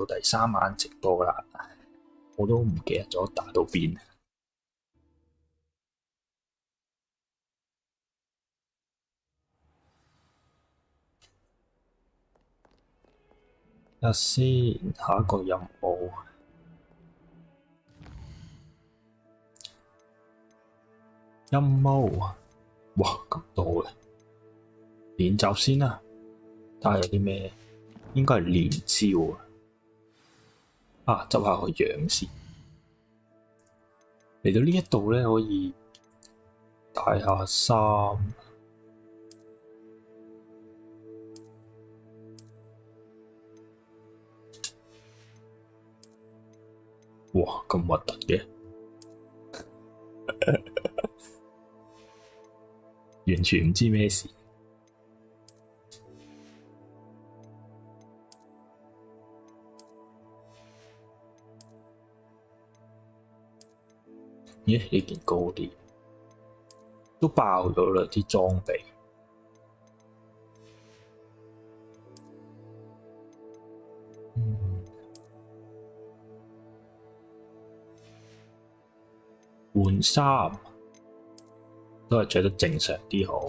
到第3晚直播啦，我都唔記得咗打到邊。一先，下一個任務。陰謀，哇咁多嘅，練習先啦，睇下有啲咩，應該係練招啊！執下個樣先。嚟到呢一度咧，可以帶下衫。哇！咁核突嘅，完全唔知咩事。咦？呢件高啲，都爆咗啦啲裝備。換衫都係着得正常啲好，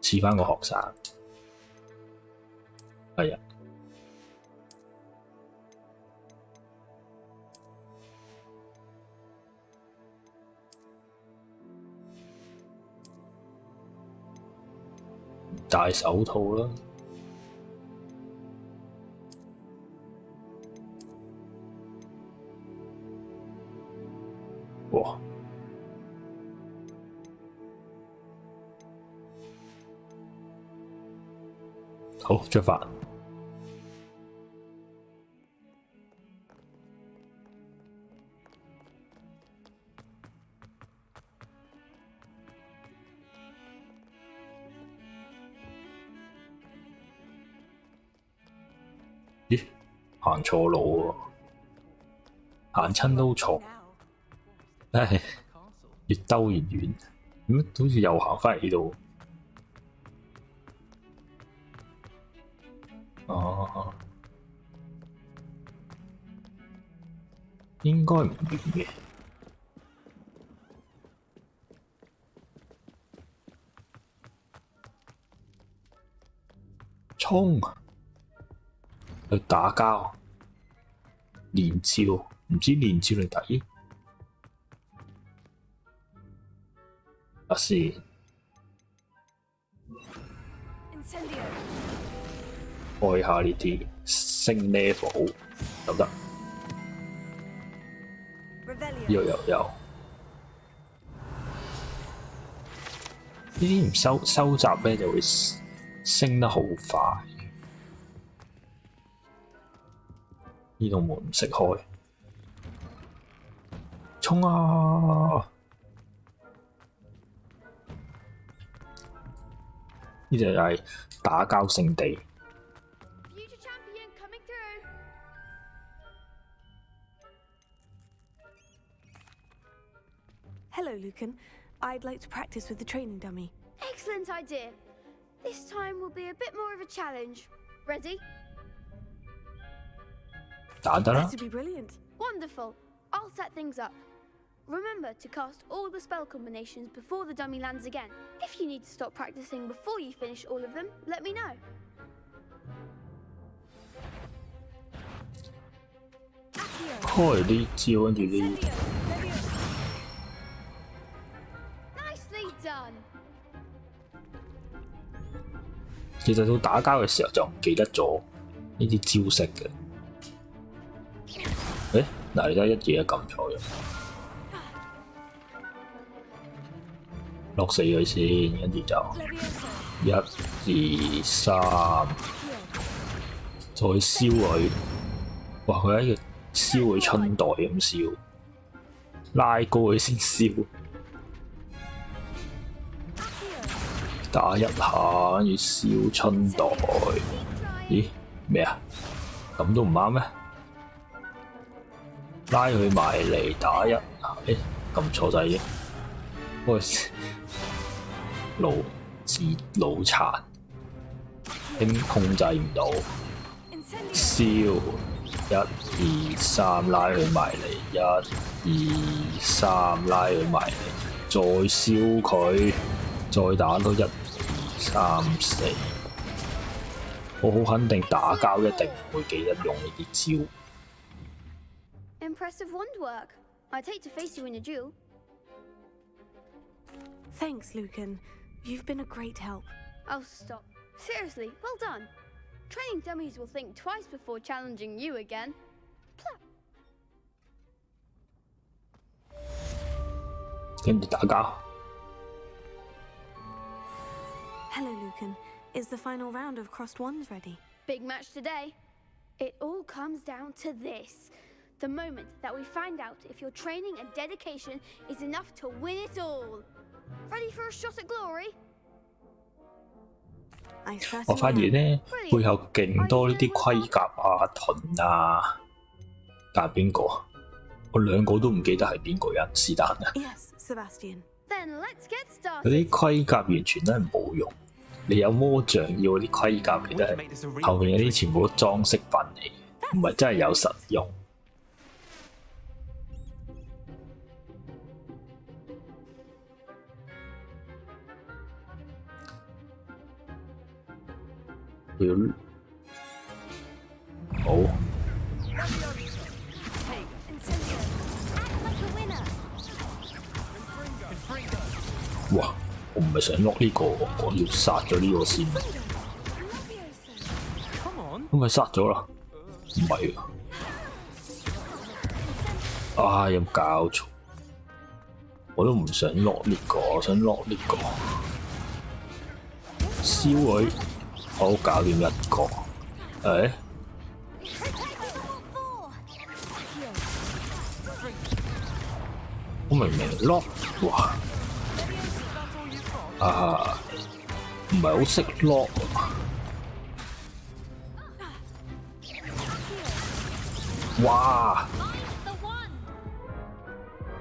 似返個學生。係啊，戴手套啦。哇！好，出發。咦？行錯路喎，行親都錯。唉，越兜越遠，好似又行返嚟呢度。哦，應該唔遠嘅。衝！去打交，連招，唔知連招定睇。先，開下呢啲升 level 得唔得？有。呢啲唔收集咧，就會升得好快。呢度門唔識開，衝啊！呢就係打交聖地。Hello, Lucan. I'd like to practice with the training dummy. Excellent idea. This time will be a bit more of a challenge. Ready? 打得啦。 That would be brilliant. Wonderful. I'll set things up. Remember to cast all the spell combinations before the dummy lands again. If you need to stop practicing before you finish all of them, let me know. Accio. 開啲招跟住啲。Nicely done. 其實到打交嘅時候就唔記得咗呢啲招式嘅。嗱，而家一嘢撳錯咗。落死佢先，跟住就1、2、3，再燒佢。哇！佢喺度燒佢春袋咁燒，拉高佢先燒，打一下跟住燒春袋。咦？咩啊？咁都唔啱咩？拉佢埋嚟打一下，撳錯晒嘅。喂，腦殘，控制唔到，燒1、2、3拉佢埋嚟，1、2、3拉佢埋嚟，再燒佢，再打多1、2、3、4。我好肯定打交一定唔會記得用呢啲招。Impressive wand work. I'd hate to face you in a duel. Thanks, Lucan. You've been a great help. Oh, stop. Seriously, well done. Training dummies will think twice before challenging you again. Plop. 跟住打交。Hello, Lucan. Is the final round of crossed wands ready? Big match today. It all comes down to this. The moment that we find out if your training and dedication is enough to win it all. Ready for a shot at glory? 我發現呢，背後勁多呢啲盔甲啊、盾啊，但係邊個？我兩個都唔記得係邊個人，是但啊。Yes, Sebastian. Then let's get 嗰 started. 啲盔甲完全都係冇用，你有魔杖要嗰啲盔甲，其實係後面嗰啲全部都裝飾品嚟，唔係真係有實用。好。哇！我唔係想落呢個，我要殺咗呢個先。咁咪殺咗啦？唔係啊！有搞錯？我都唔想落呢個，我想落呢個。燒佢，好搞掂一個。誒？我明明落，哇！啊，唔係好識落。哇！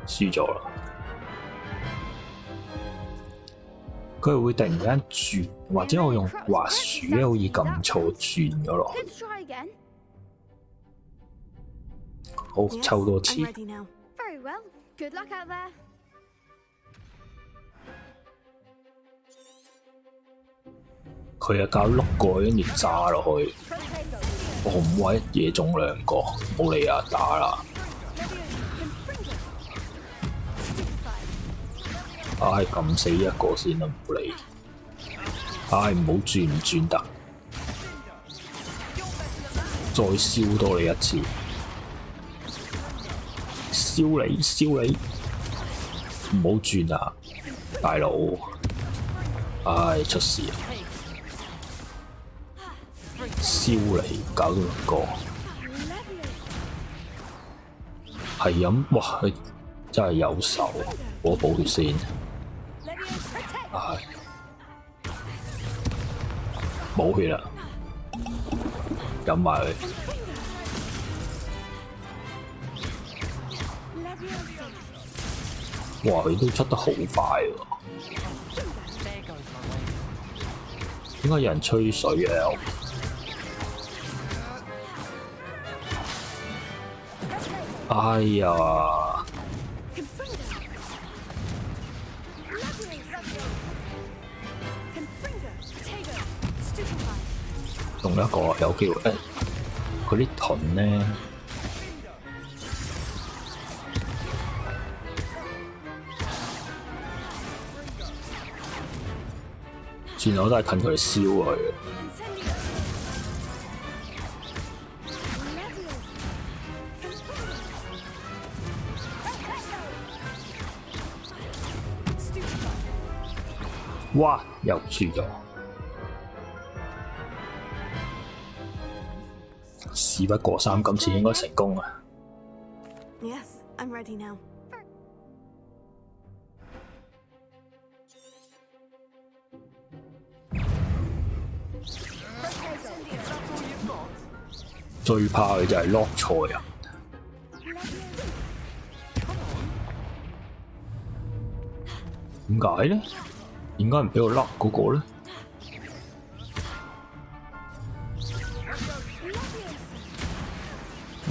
輸咗啦！佢會突然間轉，或者我用滑鼠咧，好似撳錯轉咗落去。Good try again. 好，抽多次。 I'm ready now. Very well. Good luck out there. 佢又教碌過，跟住炸落去。我唔會一嘢中兩個，冇理啊，打啦！唉，撳死一個先啦，唔理。唉，唔好轉唔轉得，再燒多你一次，燒你燒你，唔好轉啊，大佬！唉，出事啊！燒你，搞到兩個，係咁，哇！佢真係有手，我補血先。唉，冇血啦，飲埋佢。哇！佢都出得好快喎，點解有人吹水啊？哎呀！仲有一個有機會誒，佢啲盾咧，算我都係近佢燒佢。哇！又輸咗，事不過三，今次應該成功啊！ Yes, I'm ready now. 最怕佢就係 lock 錯人。點解咧？點解唔俾我 lock 嗰個咧？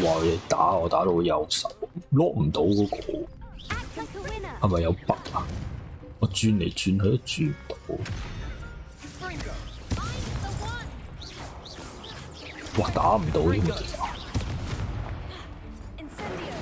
哇！你打我打到右手，攞唔到嗰個， Act like a winner. 係咪有 bug 啊？我轉嚟轉去都轉唔到。哇！打唔到添啊！ Incendio.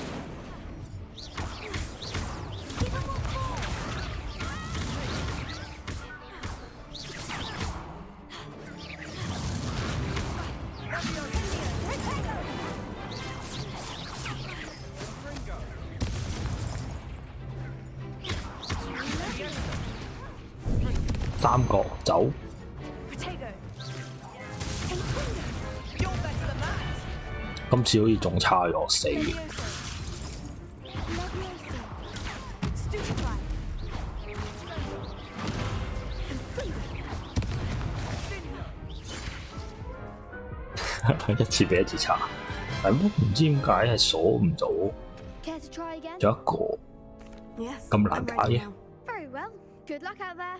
三角走， Protego. 今次好似仲差咗4。 Stupefy. 一次比一次差，但都唔知點解係鎖唔到， Care to try again? 仲有一個 Yes. 咁 I'm 難打 ready 嘅， now. Very well. Good luck out there.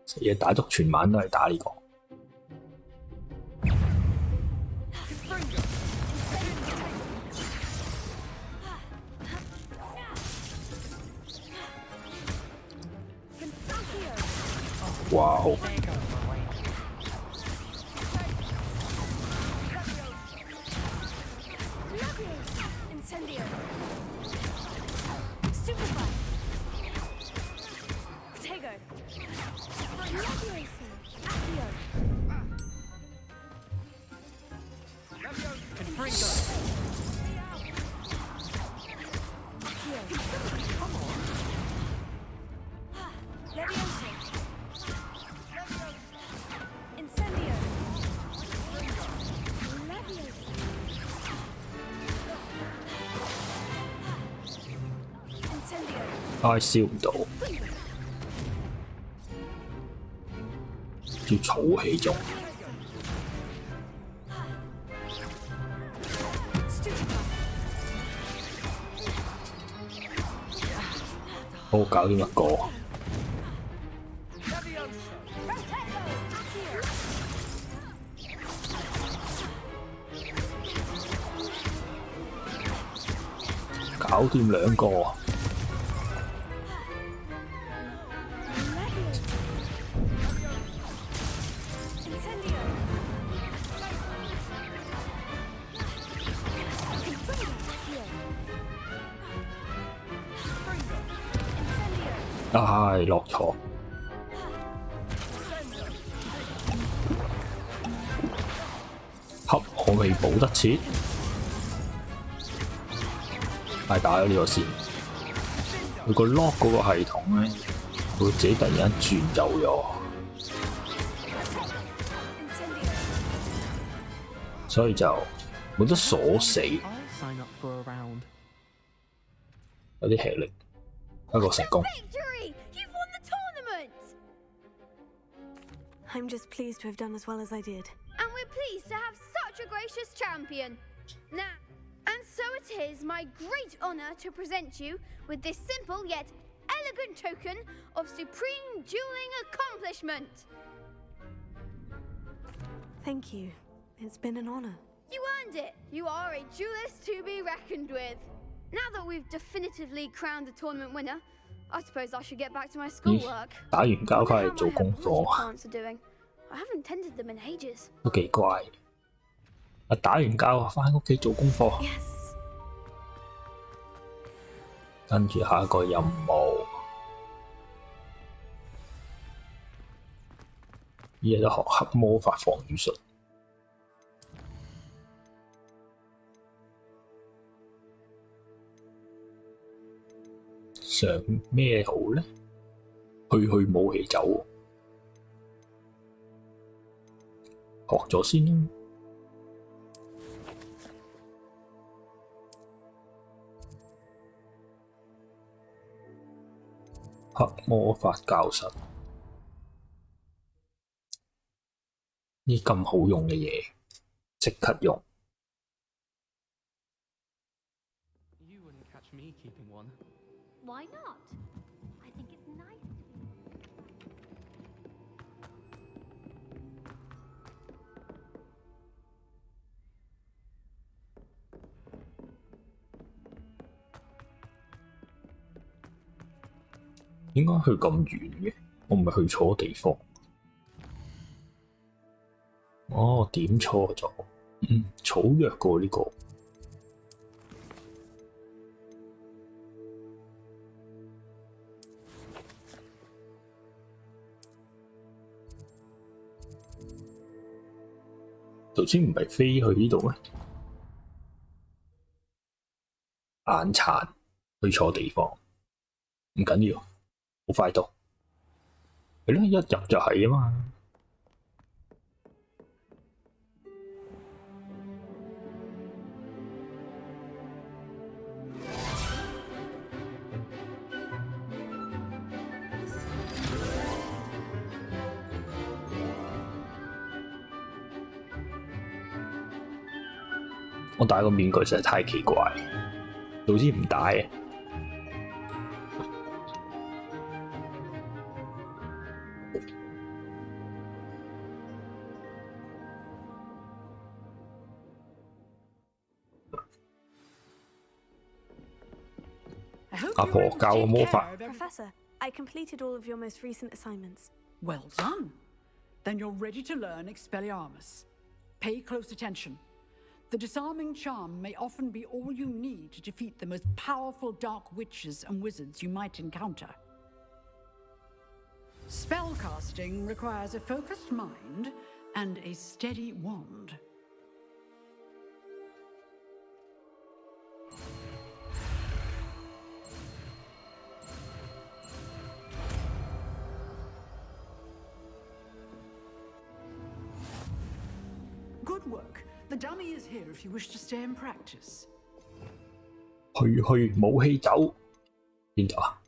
食嘢打足全晚都係打呢個。哇！好 Incendio. Stupefy. Protego. Accio. Levioso. Incendio. Levioso. Incendio. 唉，燒唔到，要儲起咗。 Stupefy. 好，搞掂一個， 搞掂2個。 Incendio. Incendio. 唉，落錯。恰我未補得切，係打咗呢個先。佢個 lock 嗰個系統咧，會自己突然間轉走咗， Incendio. 所以就冇得鎖死， I'll sign up for a round. 有啲吃力。一個成功。 Victory! You've won the tournament! I'm just pleased to have done as well as I did. And we're pleased to have such a gracious champion. Now, and so it is my great honor to present you with this simple yet elegant token of supreme dueling accomplishment. Thank you. It's been an honor. You earned it. You are a duelist to be reckoned with. Now that we've definitively crowned the tournament winner, I suppose I should get back to my 咦 schoolwork. 打完交翻嚟 How 做 my 功 herbology 課， plants are doing. I haven't tended them in ages. 都幾乖。打完交翻屋企做功課， Yes. 跟住下一個任務，依家都學黑魔法防禦術。上咩好呢？去武器走，學咗先啦。黑魔法教室，呢咁好用嘅嘢，即刻用。 You wouldn't catch me keeping one. Why not? I think it's nice. 應該去咁遠嘅，我唔係去錯地方。哦，點錯咗？草藥過呢個。頭先唔係飛去呢度咩？眼殘去錯地方，唔緊要，好快到。係咯，一入就係啊嘛。我戴個面具實在太奇怪，早知唔戴嘅。阿婆教我魔法。Professor, I completed all of your most recent assignments. Well done. Then you're ready to learn Expelliarmus. Pay close attention. The disarming charm may often be all you need to defeat the most powerful dark witches and wizards you might encounter. Spellcasting requires a focused mind and a steady wand. Good work. The dummy is here if you wish to stay and practice. 去武器走邊度啊？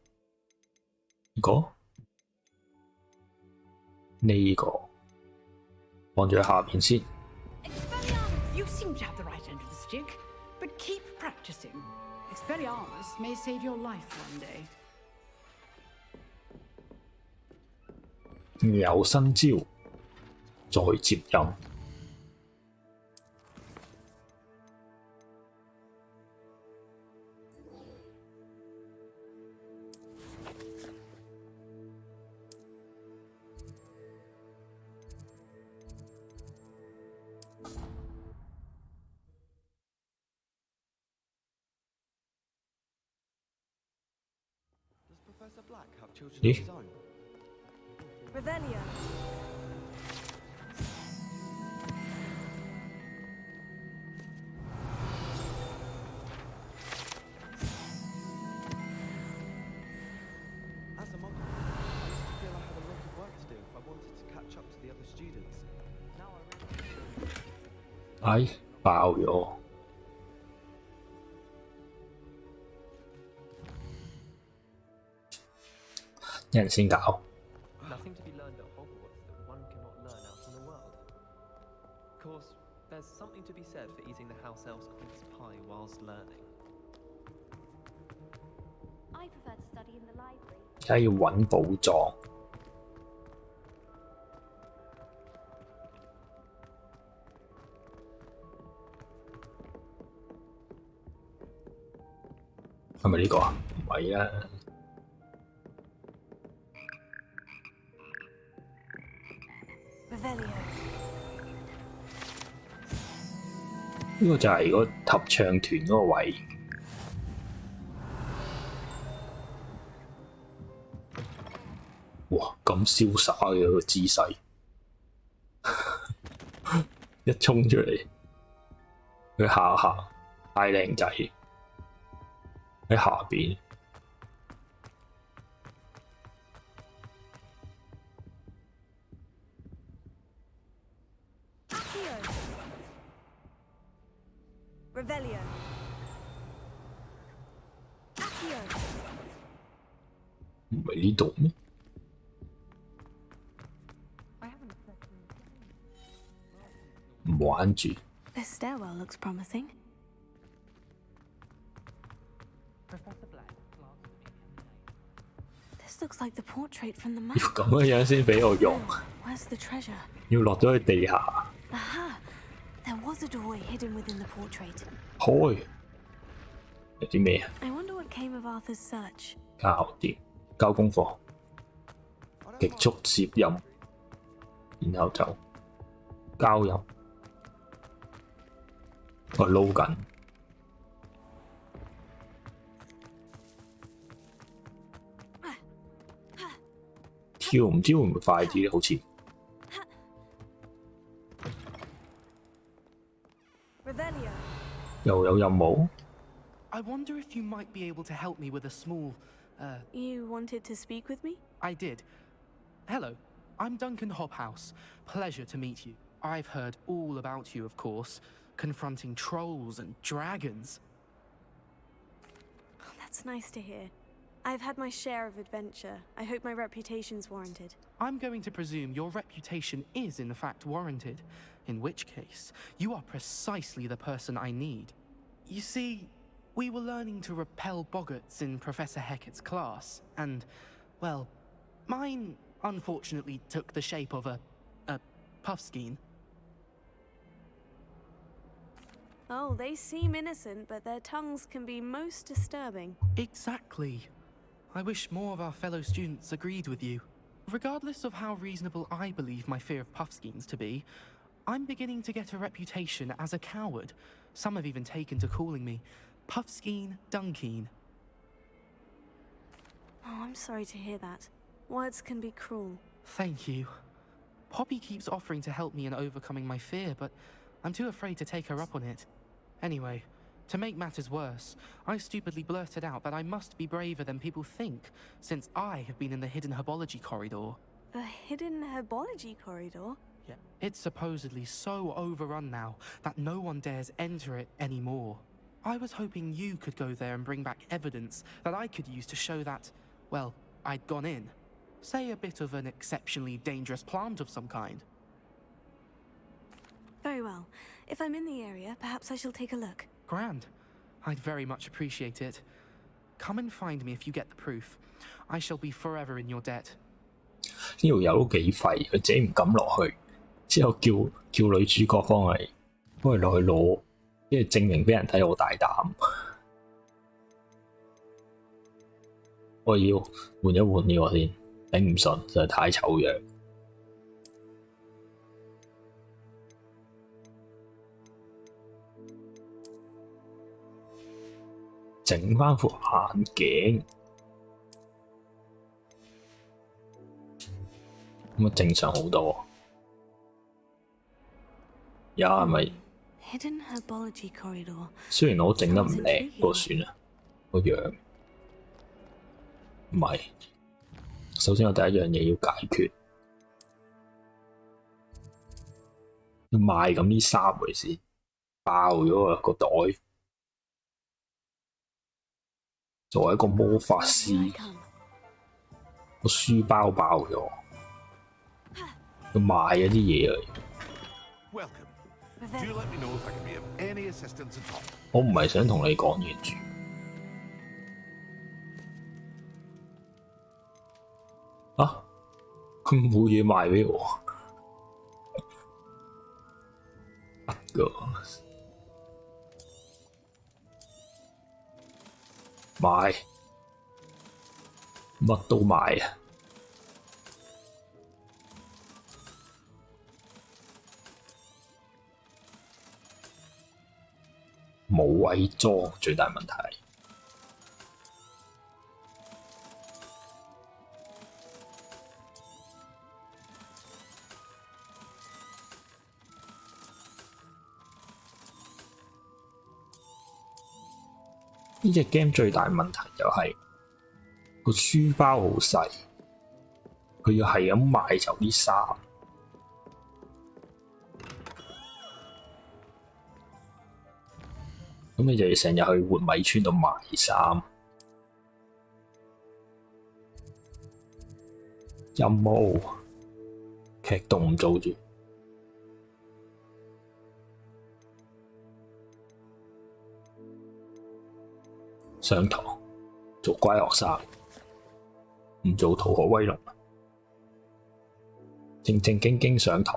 呢個放咗喺下邊先。You seem to have the right end of the stick, but keep practicing. Expelliarmus may save your life one day. 有新招，再接任。咦？ Revelio. As a monk, I feel I had a lot of work to do if I wanted to catch up to the other students. Now I really... 爆咗！一人先搞。 Nothing to be learned at Hogwarts that one cannot learn out in the world. Of course, there's something to be said for eating the house elf's queen's pie whilst learning. I prefer to study in the library. 而家要揾寶藏。係咪呢個啊？唔係啊。 呢個就係個合唱團嗰個位。哇！咁瀟灑嘅個姿勢，一衝出嚟，佢下太靚仔喺下邊。 Revelio. Accio. 唔係呢度咩？ 唔玩住。 This stairwell looks promising. This looks like the portrait from the map. 要咁樣先俾我用。 Where's the treasure? 要落咗去地下。 Aha! There was a doorway hidden within the portrait. 開有啲咩啊？ I wonder what came of Arthur's search. 搞掂。交功課，極速接任，然後就交入。我撈緊，跳唔知會唔會快啲咧？好似 Revelio. 又有任務。I wonder if you might be able to help me with a small, You wanted to speak with me? I did. Hello, I'm Duncan Hobhouse. Pleasure to meet you. I've heard all about you, of course, confronting trolls and dragons. Oh, that's nice to hear. I've had my share of adventure. I hope my reputation's warranted. I'm going to presume your reputation is in fact warranted, in which case, you are precisely the person I need. You see, we were learning to repel boggarts in Professor Hecat's class, and, well, mine unfortunately took the shape of a puffskein. Oh, they seem innocent, but their tongues can be most disturbing. Exactly. I wish more of our fellow students agreed with you. Regardless of how reasonable I believe my fear of puffskeins to be, I'm beginning to get a reputation as a coward. Some have even taken to calling me Puffskein Dunkeen. Oh, I'm sorry to hear that. Words can be cruel. Thank you. Poppy keeps offering to help me in overcoming my fear, but I'm too afraid to take her up on it. Anyway, to make matters worse, I stupidly blurted out that I must be braver than people think, since I have been in the hidden herbology corridor. The hidden herbology corridor? Yeah. It's supposedly so overrun now that no one dares enter it anymore. I was hoping you could go there and bring back evidence that I could use to show that, well, I'd gone in. Say a bit of an exceptionally dangerous plant of some kind. Very well. If I'm in the area, perhaps I shall take a look. Grand. I'd very much appreciate it. Come and find me if you get the proof. I shall be forever in your debt. 呢條友都幾廢，佢自己唔敢落去，之後叫女主角幫佢落去攞，即係證明俾人睇我大膽。我要換一換呢個先，頂唔順，實在太醜樣。整翻副眼鏡，咁啊正常好多。而家係咪？ Hidden herbology corridor. 雖然我整得唔靚，不過算啦，個樣唔係。首先我第一樣嘢要解決，要賣咁啲衫佢先，爆咗個袋。作為一個魔法師，個書包爆咗，要賣嗰啲嘢嚟。我唔係想同你講嘢住。啊！佢冇嘢賣俾我，得㗎。買乜都買啊！冇位裝最大問題。呢隻 game 最大問題就係個書包好細，佢要係咁買走啲衫。咁你就要成日去活米村度買衫。任務劇動唔做住。上堂做乖學生，唔做逃學威龍，正正經經上堂。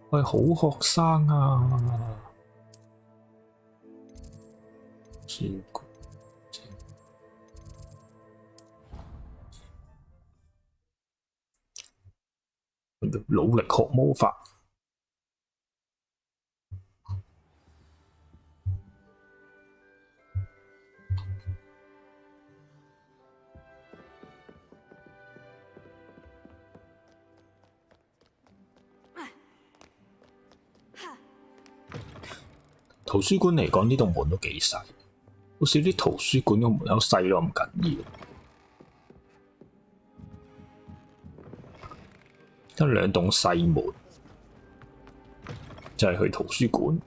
我係好學生啊！我要努力學魔法。圖書館嚟講，呢度門都幾細，好似啲圖書館個門口細到咁緊要。得兩棟細門，就係去圖書館，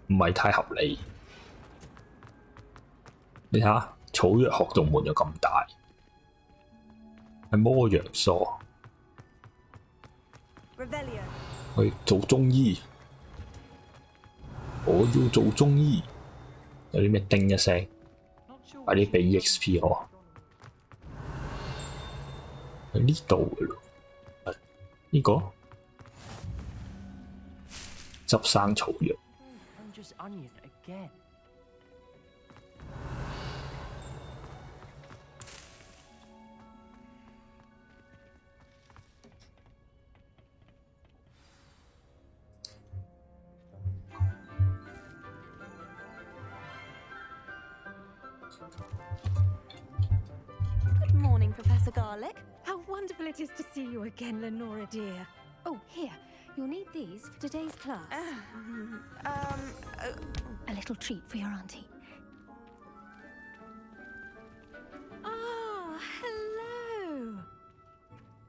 唔係太合理。你睇下草藥學棟門又咁大，係魔藥梳。去做中醫，我要做中醫。有啲咩叮一聲，快啲俾 EXP 我。喺呢度嘅咯，呢個執生草藥。Good morning, Professor Garlic. How wonderful it is to see you again, Lenora dear. Oh, here, you'll need these for today's class. A little treat for your auntie. Ah, hello.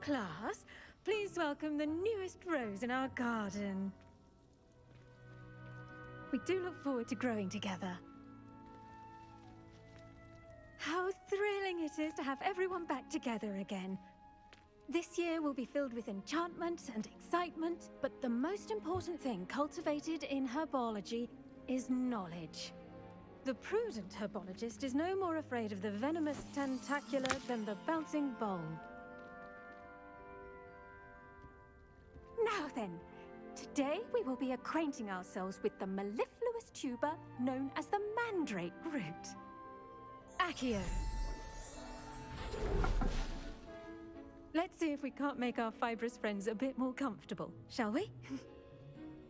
Class, please welcome the newest rose in our garden. We do look forward to growing together. How thrilling it is to have everyone back together again. This year will be filled with enchantment and excitement, but the most important thing cultivated in herbology is knowledge. The prudent herbologist is no more afraid of the venomous tentacular than the bouncing bulb. Now then, today we will be acquainting ourselves with the mellifluous tuber known as the mandrake root. Accio. Let's see if we can't make our fibrous friends a bit more comfortable, shall we?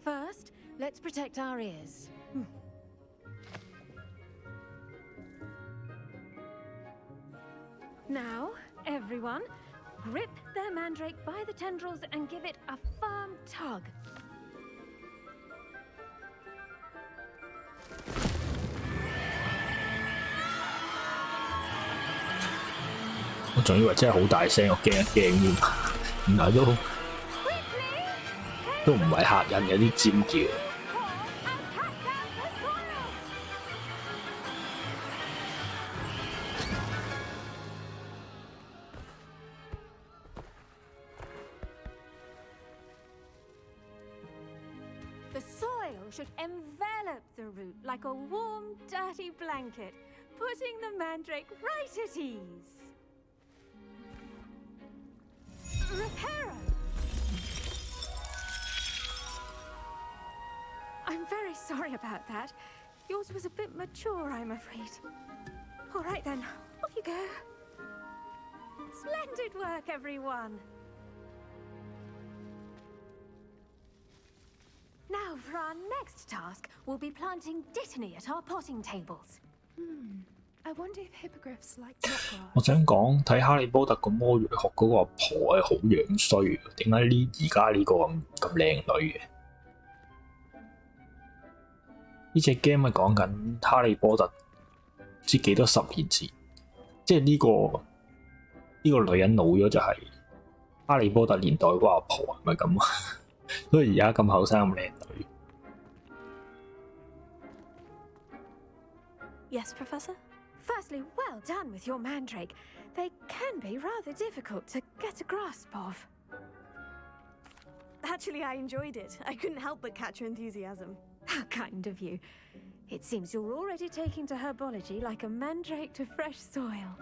First, let's protect our ears. Now, everyone, grip their mandrake by the tendrils and give it a firm tug.我仲以為真係好大聲，我驚一驚添，原來都唔係嚇人嘅啲尖叫。The soil should envelop the root like a warm, dirty blanket, putting the mandrake right at ease. Reparo! I'm very sorry about that. Yours was a bit mature, I'm afraid. All right then, off you go. Splendid work, everyone. Now, for our next task, we'll be planting dittany at our potting tables. I wonder if hippogriffs like grass. 我想講睇哈利波特個魔藥學嗰個阿婆係好樣衰，點解而家呢個咁靚女嘅？呢隻 game 係講緊哈利波特唔知幾多10年前，即係呢個女人老咗就係哈利波特年代嗰個阿婆，係咪咁啊？所以而家咁後生咁靚女。Yes, Professor? Firstly, well done with your mandrake. They can be rather difficult to get a grasp of. Actually, I enjoyed it. I couldn't help but catch your enthusiasm. How kind of you. It seems you're already taking to herbology like a mandrake to fresh soil.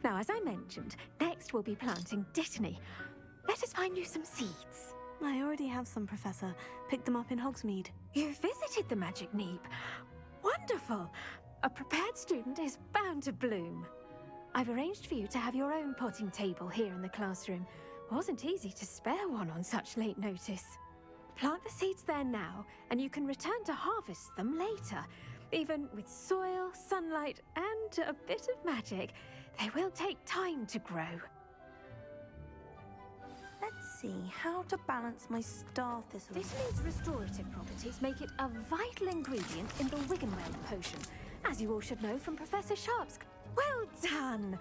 Now, as I mentioned, next we'll be planting dittany. Let us find you some seeds. I already have some, Professor. Picked them up in Hogsmeade. You visited the Magic Neep. Wonderful! A prepared student is bound to bloom. I've arranged for you to have your own potting table here in the classroom. Wasn't easy to spare one on such late notice. Plant the seeds there now, and you can return to harvest them later. Even with soil, sunlight, and a bit of magic, they will take time to grow. Let's see how to balance my star thistle. Vitamin's restorative properties make it a vital ingredient in the Wiggenweld potion, as you all should know from Professor Sharp's. Well done!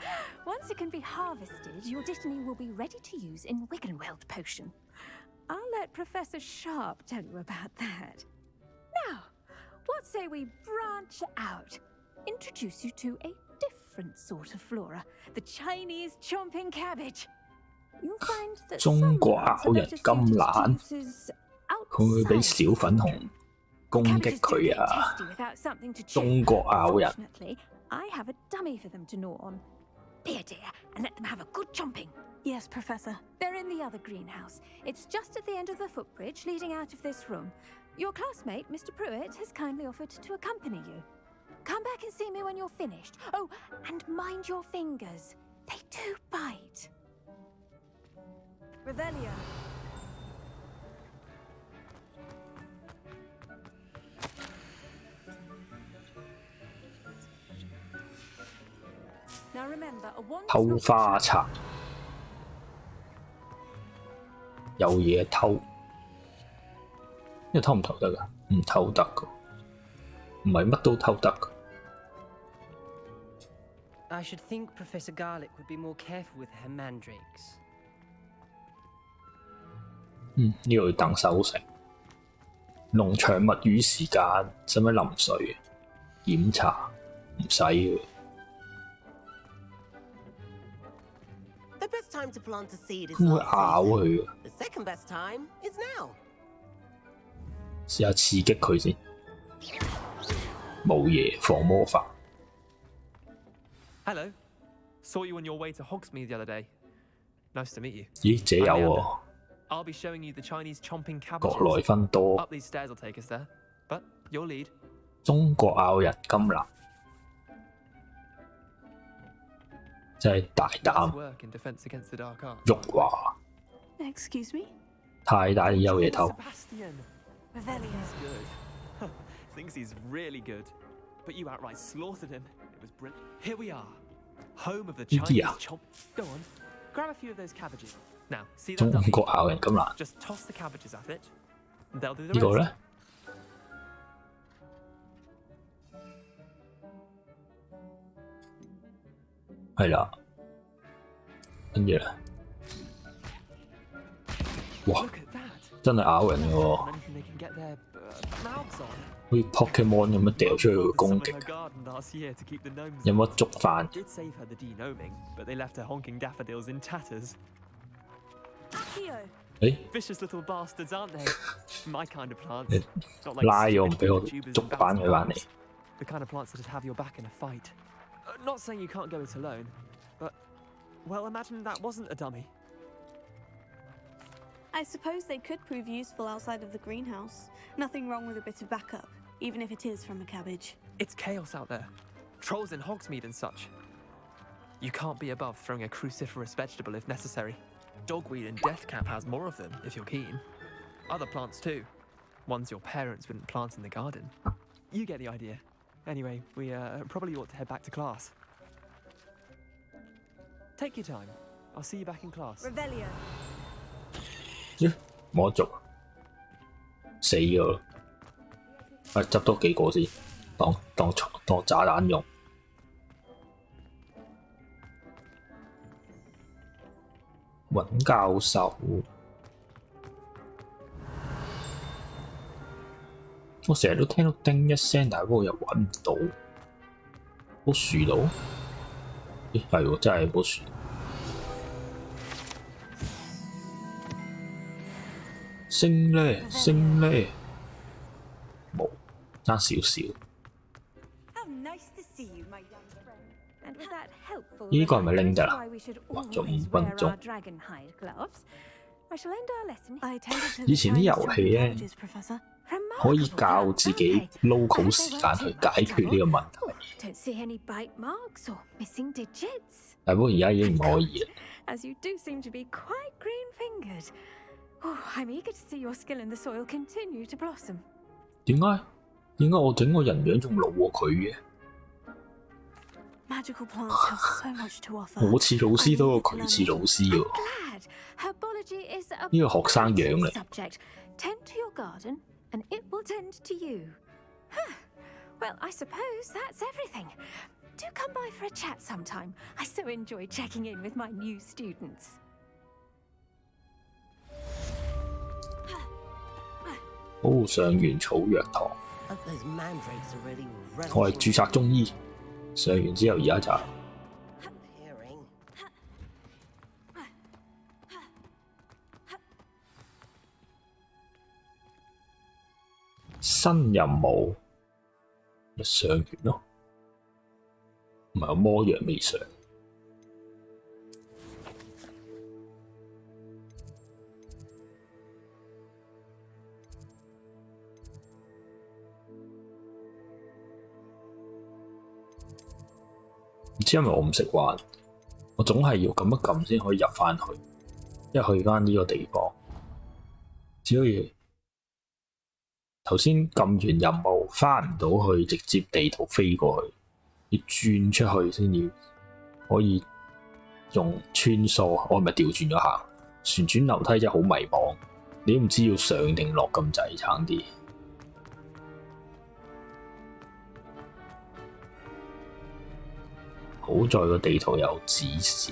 Once it can be harvested, your Dittany will be ready to use in Wiggenweld potion. I'll let Professor Sharp tell you about that. Now, what say we branch out? Introduce you to a different sort of flora, the Chinese chomping cabbage. You'll find that 中國咬人咁懶，佢會俾小粉紅攻擊佢啊！中國咬人。 I have a dummy for them to gnaw on. Be a dear and let them have a good chomping. Yes, Professor. They're in the other greenhouse. It's just at the end of the footbridge leading out of this room. Your classmate, Mr. Pruitt, has kindly offered to accompany you. Come back and see me when you're finished. Oh, and mind your fingers. They do bite. Revelio. Now remember, a wand 偷花賊，有嘢偷，呢個偷唔偷得㗎？唔偷得㗎，唔係乜都偷得㗎。I should think Professor Garlick would be more careful with her mandrakes. 呢個要等收成。農場物語時間，使唔使淋水？檢查唔使嘅。 The best time to plant a seed is 會 not 咬 season. 佢嘅， The second best time is now. 試下刺激佢先。冇嘢，放魔法。 Hello. Saw you on your way to Hogsmeade the other day. Nice to meet you. 咦，這有 I'm 喎、 Leander. I'll be showing you the Chinese chomping 國 cabbages. 內分多， Up these stairs will take us there. But your lead. 中國咬人金蘭，真係大 Nice 膽。 work in defense against the dark arts. 辱華， Excuse me? 太大有嘢偷。 Sebastian. Revelio. Good. Thinks he's really good. But you outright slaughtered him. It was brilliant. Here we are. Home of the Chinese India. chomp. Go on. Grab a few of those cabbages. Now, see 中 that ducky? 國咬人金蘭， Just toss the cabbages at it. They'll do the 呢個 rest. 咧係啦，跟住咧，哇， Look at that. 真係咬人嘅喎， On anything they can get their mouths on. 好似 Pokemon 咁樣掉出去嘅 Some 攻 of 擊 her，garden last year to keep the gnomes 有 off. 乜捉飯？ Did save her the de-gnoming, but they left her honking daffodils in tatters. Accio. 誒， Vicious little bastards, aren't they? My kind of plants. Eh, Not like 拉咗唔 stupid 俾我 tubers 捉 and 翻佢翻 bouncing 嚟。 balls. The kind of plants that'd have your back in a fight. Not saying you can't go it alone, but well, imagine that wasn't a dummy. I suppose they could prove useful outside of the greenhouse. Nothing wrong with a bit of backup, even if it is from a cabbage. It's chaos out there. Trolls in Hogsmeade and such. You can't be above throwing a cruciferous vegetable if necessary. Dogweed and deathcap has more of them, if you're keen. Other plants too. Ones your parents wouldn't plant in the garden. You get the idea. Anyway, we probably ought to head back to class. Take your time. I'll see you back in class. Revelio. 咦，冇得捉，死咗。執多幾個先，當炸彈用。揾教授，我成日都聽到叮一聲，但係嗰個又揾唔到。棵樹度，咦係喎，真係棵樹。升咧，升咧，冇，爭少少。 How nice to see you, my young friend. And with that helpful 呢個係咪拎得啦？ why we should 哇，仲 always 5分 wear 鐘 our。dragon hide gloves. I shall end our lesson. I tended to以前啲 the Chinese 遊戲 chomping 咧 cabbages, Professor. Remind 可以教自己 local 時間去解決呢個問題。Don't see any bite marks or missing digits. 但不過而家已經唔可以啦。As you do seem to be quite green-fingered. Oh, I'm eager to see your skill in the soil continue to blossom. 點解我整個人樣仲老過佢嘅？ Magical plants have so much to offer. 我似老師多過佢似老師喎。 Glad. Herbology is a 呢個學生樣嚟。 subject. Tend to your garden, and it will tend to you. Well, I suppose that's everything. Do come by for a chat sometime. I so enjoy checking in with my new students. 好，上完草藥堂， Those mandrakes are really 我係註冊中醫。上完之後，而家就 hearing. 新任務咪上完咯，唔係有魔藥未上。唔知因為我唔識玩，我總係要撳一撳先可以入返去，一去返呢個地方，只可以頭先撳完任務返唔到去，直接地圖飛過去，要轉出去先至可以用穿梭。我係咪調轉咗行？旋轉樓梯真係好迷茫，你都唔知要上定落咁滯，慘啲。好在個地圖有指示。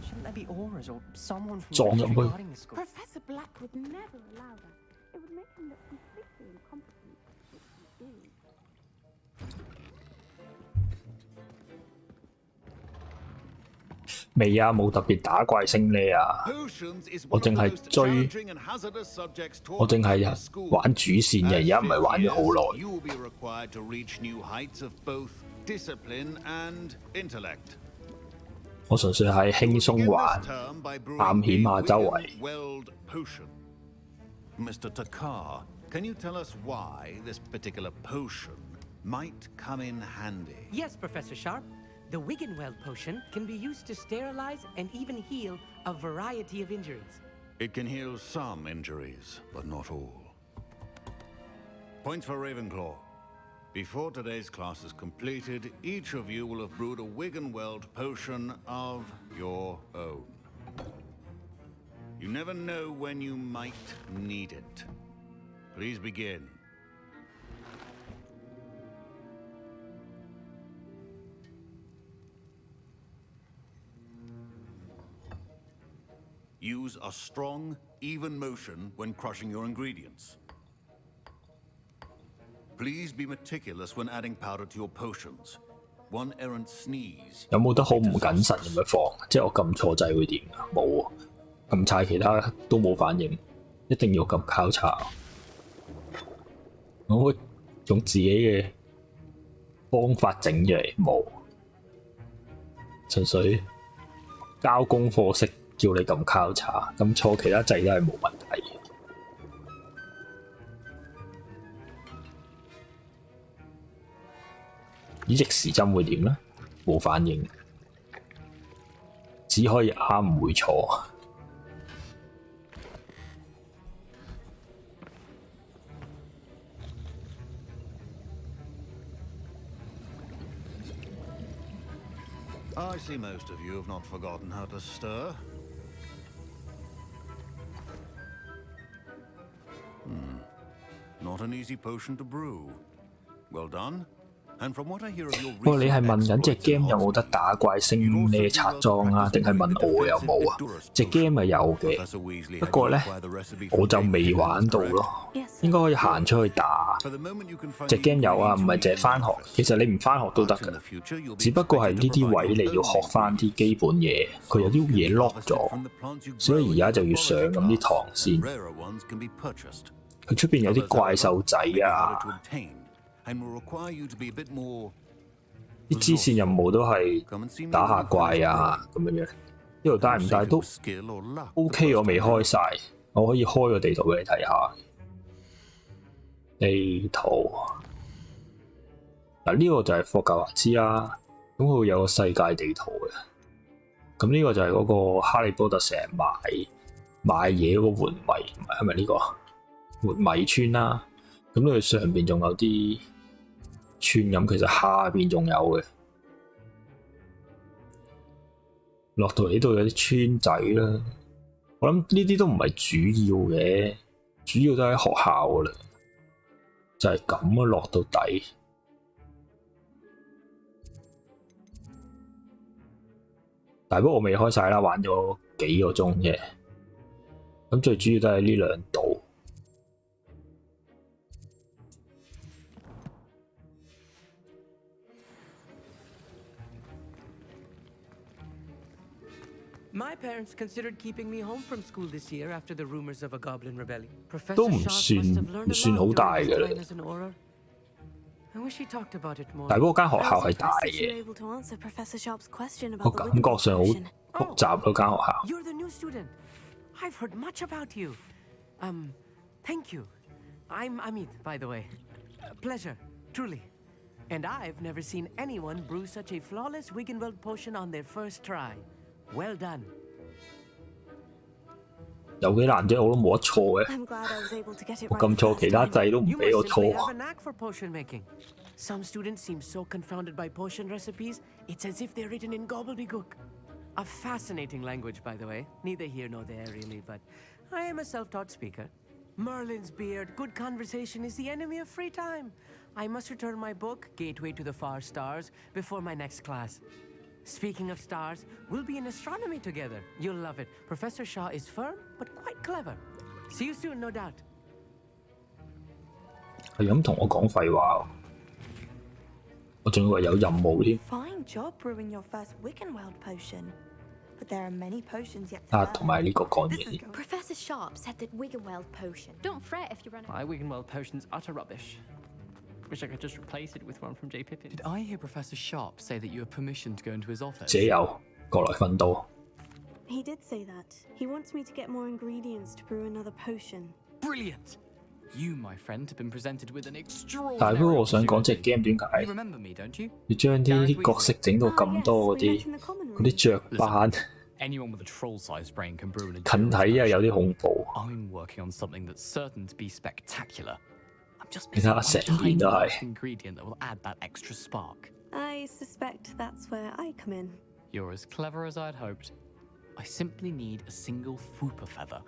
Shouldn't there be auras or someone from撞入去。 guarding the school? Professor Black would never allow that. It would make him look completely incompetent, which he is. 未啊，冇特別打怪升呢啊，我淨係追，我淨係玩主線嘅，而家唔係玩咗好耐。我純粹係輕鬆玩，探險下周圍。Mr. Takar, can you tell us why this particular potion might come in handy? Yes, Professor Sharp. The Wiggenweld potion can be used to sterilize and even heal a variety of injuries. It can heal some injuries, but not all. Points for Ravenclaw. Before today's class is completed, each of you will have brewed a Wiggenweld potion of your own. You never know when you might need it. Please begin. Use a strong, even motion when crushing your ingredients. Please be meticulous when adding powder to your potions. One errant sneeze. 有冇得好唔謹慎咁樣放？即係我撳錯掣會點啊？冇啊，撳晒其他都冇反應，一定要撳交叉。我會用自己嘅方法整出嚟，冇，純粹交功課式叫你撳交叉，撳錯其他掣都係冇問題嘅。呢隻時針會點呢？冇反應，只可以啱唔會錯。I see most of you have not forgotten how to stir. Not an easy potion to brew. Well done. And from what I hear of your 不過你係問緊隻 game 有冇得打怪升呢拆裝啊，定係問我有冇啊？隻 game 係有嘅，不過呢，我就未玩到咯，應該可以行出去打。隻 game 有啊，唔係淨係返學，其實你唔返學都得㗎，只不過係呢啲位你要學返啲基本嘢，佢有啲嘢 lock 咗，所以而家就要上咁啲堂先。佢出邊有啲怪獸仔啊！ and will require you to be a bit more 啲支線任務都係打下怪啊咁樣樣。呢度帶唔帶都 OK， 我未開晒，我可以開個地圖俾你睇下。地圖嗱，呢個就係霍格華茲啦，咁佢會有個世界地圖嘅。咁呢個就係嗰個哈利波特成日買嘢嗰個活米，係咪呢個活米村啦？咁呢度上邊仲有啲村咁，其實下邊仲有嘅。落到嚟呢度有啲村仔啦，我諗呢啲都唔係主要嘅，主要都喺學校噶啦，就係咁啊，落到底。但不過我未開晒啦，玩咗幾個鐘嘅，咁最主要都係呢兩度。My parents considered keeping me home from school this year after the rumors of a goblin rebellion. 都 Professor 唔 Sharp 算 must have learned 唔 a 算 lot 好大 during 嘅 his 啦。 time as an Auror. I wish he talked about it more. 但不過間學校 I 係 was 大 impressed that you 嘅， were able to answer Professor Sharp's question 我 about the 感 Wiggenweld 覺上好 potion. 複雜咯間學校。 You're the new student. I've heard much about you. Thank you. I'm Amit, by the way. Pleasure, truly. And I've never seen anyone brew such a flawless Wiggenweld potion on their first try. Well done. 有幾難啫？我都冇得錯嘅。 I'm glad I was able to get it 我 right 撳 the 錯 first 其他 time. 掣都唔 You 俾我 must simply 錯 have a knack for potion making. Some students seem so confounded by potion recipes, it's as if they're written in gobbledygook. A fascinating language, by the way. Neither here nor there, really, but I am a self-taught speaker. Merlin's beard, good conversation is the enemy of free time. I must return my book, Gateway to the Far Stars, before my next class. Speaking of stars, we'll be in astronomy together. You'll love it. Professor Shaw is firm, but quite clever. See you soon, no doubt. 係咁同我講廢話喎，我仲以為有任務添。 Fine job brewing your first Wiggenweld potion. But there are many potions yet to 啊， learn. 同埋呢個講嘢 This is 添。 Professor Sharp said that Wiggenweld potion. Don't fret if you run out. My Wiggenweld potion's utter rubbish. Wish I could just replace it with one from J. Pippin. Did I hear Professor Sharp say that you have permission to go into his office? 這有過來奮鬥。 He did say that. He wants me to get more ingredients to brew another potion. Brilliant! You, my friend, have been presented with an 但係不過我想講隻 extraordinary game 點 You 解 remember me, don't you? 要將啲角色整到 Ah, 咁 yes, 多 we 嗰啲 met in the common 嗰 room. 啲雀斑， Anyone with a troll-sized brain can brew an 近睇啊有啲恐怖。 I'm working on something that's certain to be spectacular. I'm just 你睇 missing 下 one 成年 tiny 都 last 係。 ingredient that will add that extra spark. I suspect that's where I come in. You're as clever as I'd hoped. I simply need a single Fooper feather.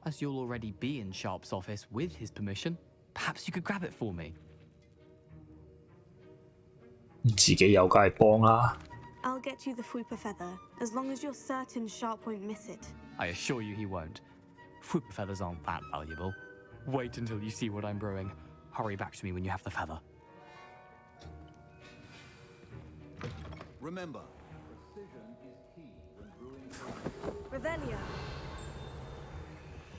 As you'll already be in Sharp's office with his permission, perhaps you could grab it for me. 自己有梗係幫啦。 I'll get you the Fooper feather, as long as you're certain Sharp won't miss it. I assure you he won't. Fooper feathers aren't that valuable. Wait until you see what I'm brewing. Hurry back to me when you have the feather. Remember, Revelio.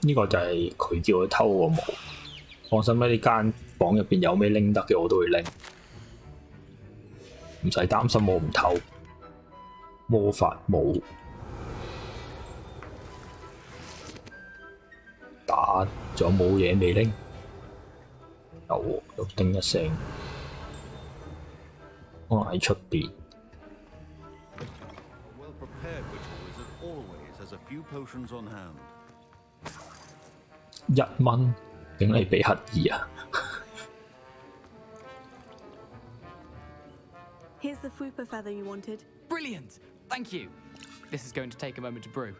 呢個就係佢叫佢偷個模。放心啦，呢間房入邊有咩拎得嘅我都會拎，唔使擔心我唔偷。魔法帽、蛋，仲有冇嘢未拎？有喎，有叮一聲，可能喺出邊。 a well-prepared witcher wizard always has a few potions on hand. 1蚊，頂你俾乞兒啊！ Here's the Fooper feather you wanted. Brilliant! Thank you! This is going to take a moment to brew.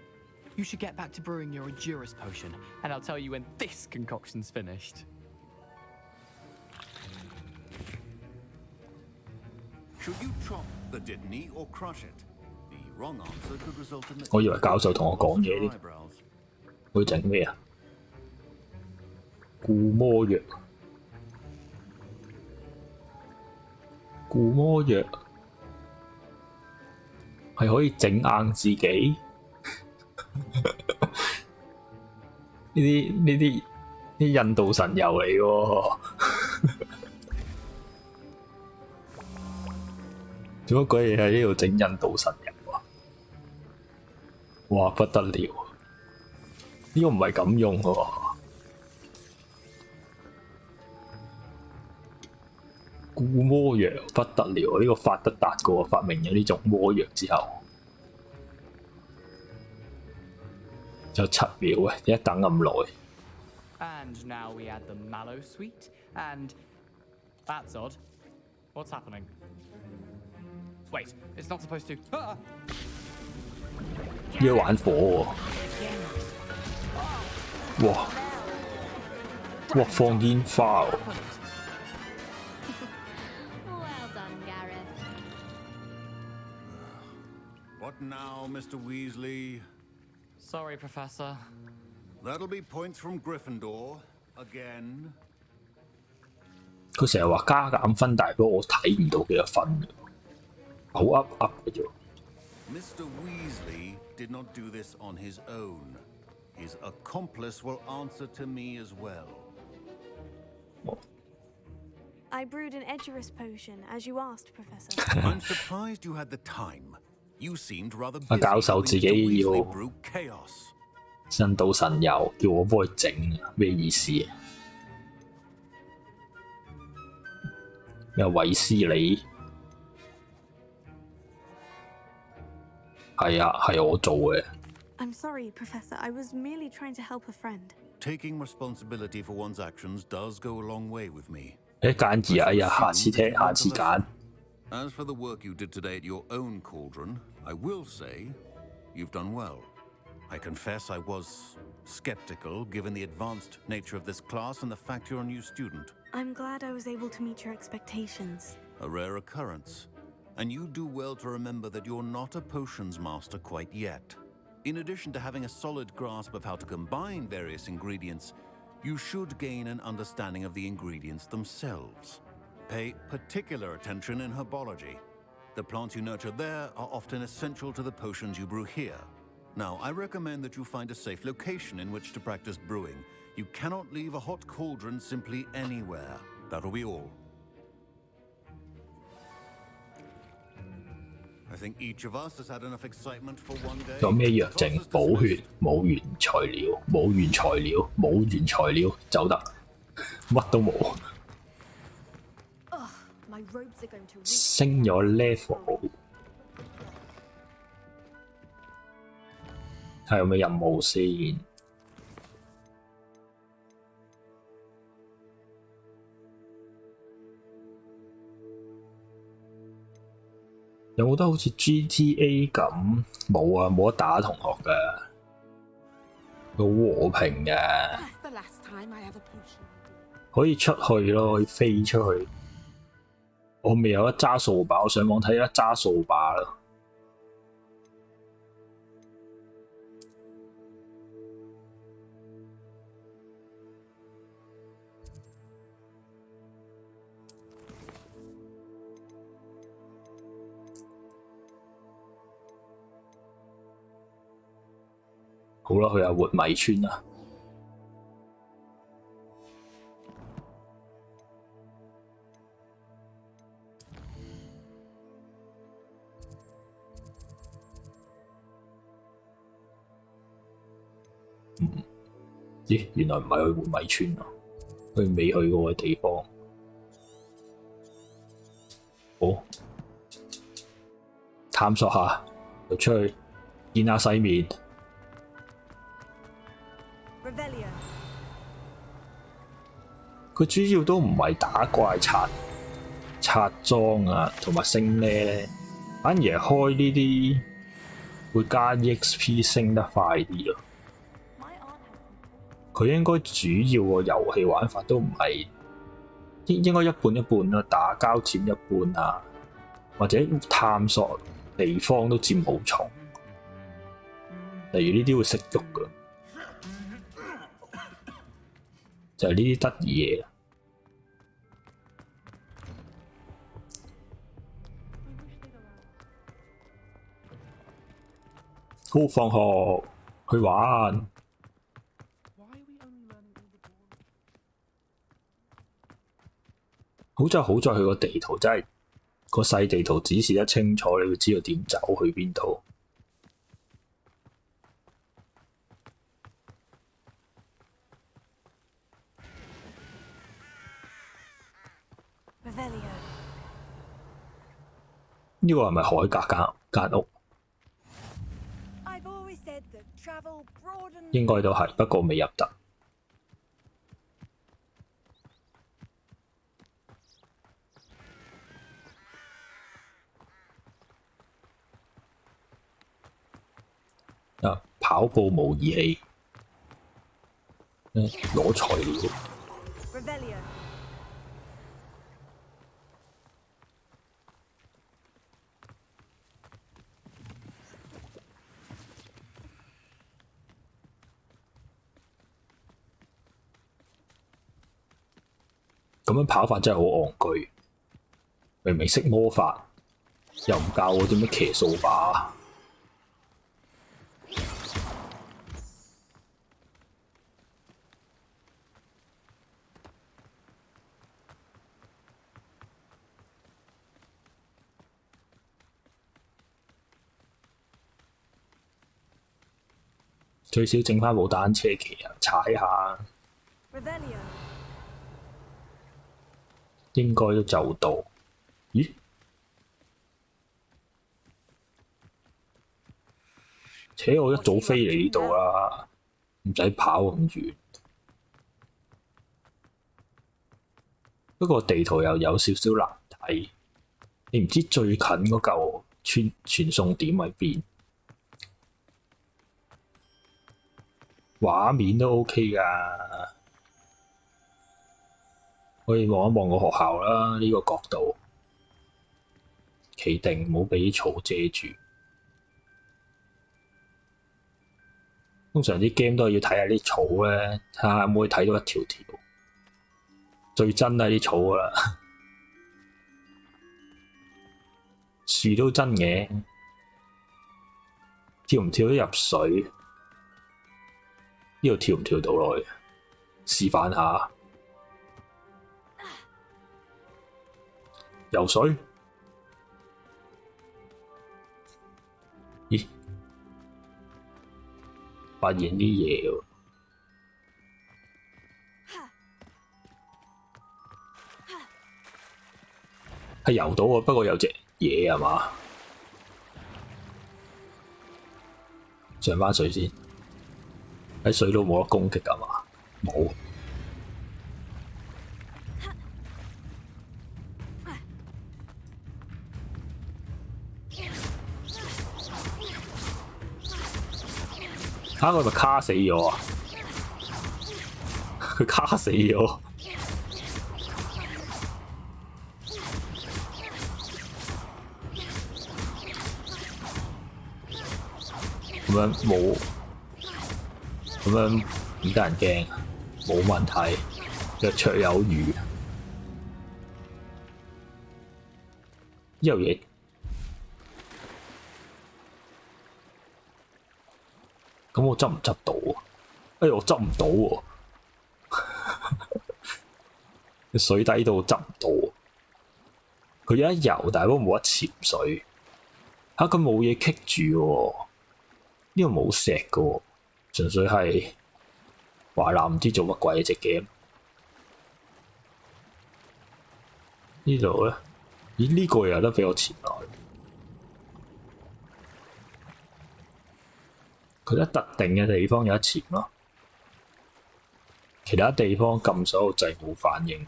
You should get back to brewing your Endurus potion, and I'll tell you when this concoction's finished. Should you chop the Didney or crush it? The wrong answer could result in the 我以為教授同我講嘢添， eyebrows. 佢整咩啊？固魔藥，固魔藥係可以整硬自己。呢啲印度神油嚟喎。做乜鬼嘢喺呢度整印度神人喎？哇，不得了！呢個唔係咁用喎。固魔藥不得了，呢個發得達過發明咗呢種魔藥之後，就7秒嘅，點解等咁耐？ And now we add the mallow sweet, and that's odd. What's happening? Wait, it's not supposed to. Ah! 要玩火喎！哇！哇！放煙花喎！ Well done, Gareth. What now, Mr. Weasley? Sorry, Professor. That'll be points from Gryffindor again. 佢成日話加減分，但係我睇唔到幾多分嘅，好噏嘅啫。Mr. Weasley did not do this on his own. His accomplice will answer to me as well. I brewed an Edgerus potion, as you asked, Professor. I'm surprised you had the time. You seemed rather 阿 busy 教授自己 helping Mr. 要 Weasley brew chaos. 印度神油，叫我幫佢整，咩意思啊？咩衛斯理？係啊，係我做嘅。I'm sorry, Professor. I was merely trying to help a friend. Taking responsibility for one's actions does go a long way with me. 揀字啊！哎呀，下次聽，下次揀。As for the work you did today at your own cauldron, I will say you've done well. I confess I was skeptical given the advanced nature of this class and the fact you're a new student. I'm glad I was able to meet your expectations. A rare occurrence. And you do well to remember that you're not a potions master quite yet. In addition to having a solid grasp of how to combine various ingredients, you should gain an understanding of the ingredients themselves. Pay particular attention in herbology. The plants you nurture there are often essential to the potions you brew here. Now, I recommend that you find a safe location in which to practice brewing. You cannot leave a hot cauldron simply anywhere. That'll be all. I think each of us has had enough excitement for one day. 有咩藥整？補血，冇原材料，冇原材料，冇原材料，走得，乜都冇。My robes are going to 升咗 level， 睇下有咩任務先。有冇得好似 GTA 咁？冇啊，冇得打同學㗎，好和平嘅， That's the last time I have a potion. 可以出去咯，可以飛出去。我未有得揸掃把，我上網睇得揸掃把咯。好啦，去下活米村啦。咦，原來唔係去活米村啊，去未去過嘅地方。好，探索下，就出去見下世面。佢主要都唔係打怪刷裝啊，同埋升呢，反而係開呢啲會加 EXP 升得快啲咯。佢應該主要個遊戲玩法都唔係應該一半一半啦，打交佔一半啊，或者探索地方都佔好重。例如呢啲會識喐㗎。就係呢啲得意嘢。好，放學去玩。好在佢個地圖真係個細地圖指示得清楚，你會知道點走去邊度。呢個係咪海格間屋？應該都係，不過未入得。跑步模擬器，攞材料。咁樣跑法真係好戇居，明明識魔法，又唔教我點樣騎掃把。最少整返部單車騎啊，踩下。應該都就到。咦？且我一早飛嚟呢度啦，唔使跑咁遠。不過地圖又有少少難睇，你唔知最近嗰嚿傳送點喺邊。畫面都 OK 㗎，可以望一望個學校啦。呢個角度，企定唔好俾啲草遮住。通常啲 game 都係要睇下啲草咧，睇下可唔可以睇到一條條。最真係啲草㗎啦，樹都真嘅，跳唔跳得入水？呢度跳唔跳到落去？示範下。游水？咦？發現啲嘢喎。係游到喎，不過有隻嘢係嘛？上返水先。喺水度冇得攻擊㗎嘛？冇。佢咪卡死咗啊！佢卡死咗。咁樣冇。咁樣唔得人驚，冇問題，若綽有餘。呢樣嘢，咁我執唔執到啊？哎呀，我執唔到喎！水底度執唔到，佢有一游，但係都冇得潛水。佢冇嘢棘住喎，呢度冇石㗎喎。純粹係華納唔知做乜鬼隻 game。呢度咧，咦？呢個又有得俾我潛落去。佢喺特定嘅地方有得潛咯，其他地方撳所有掣冇反應。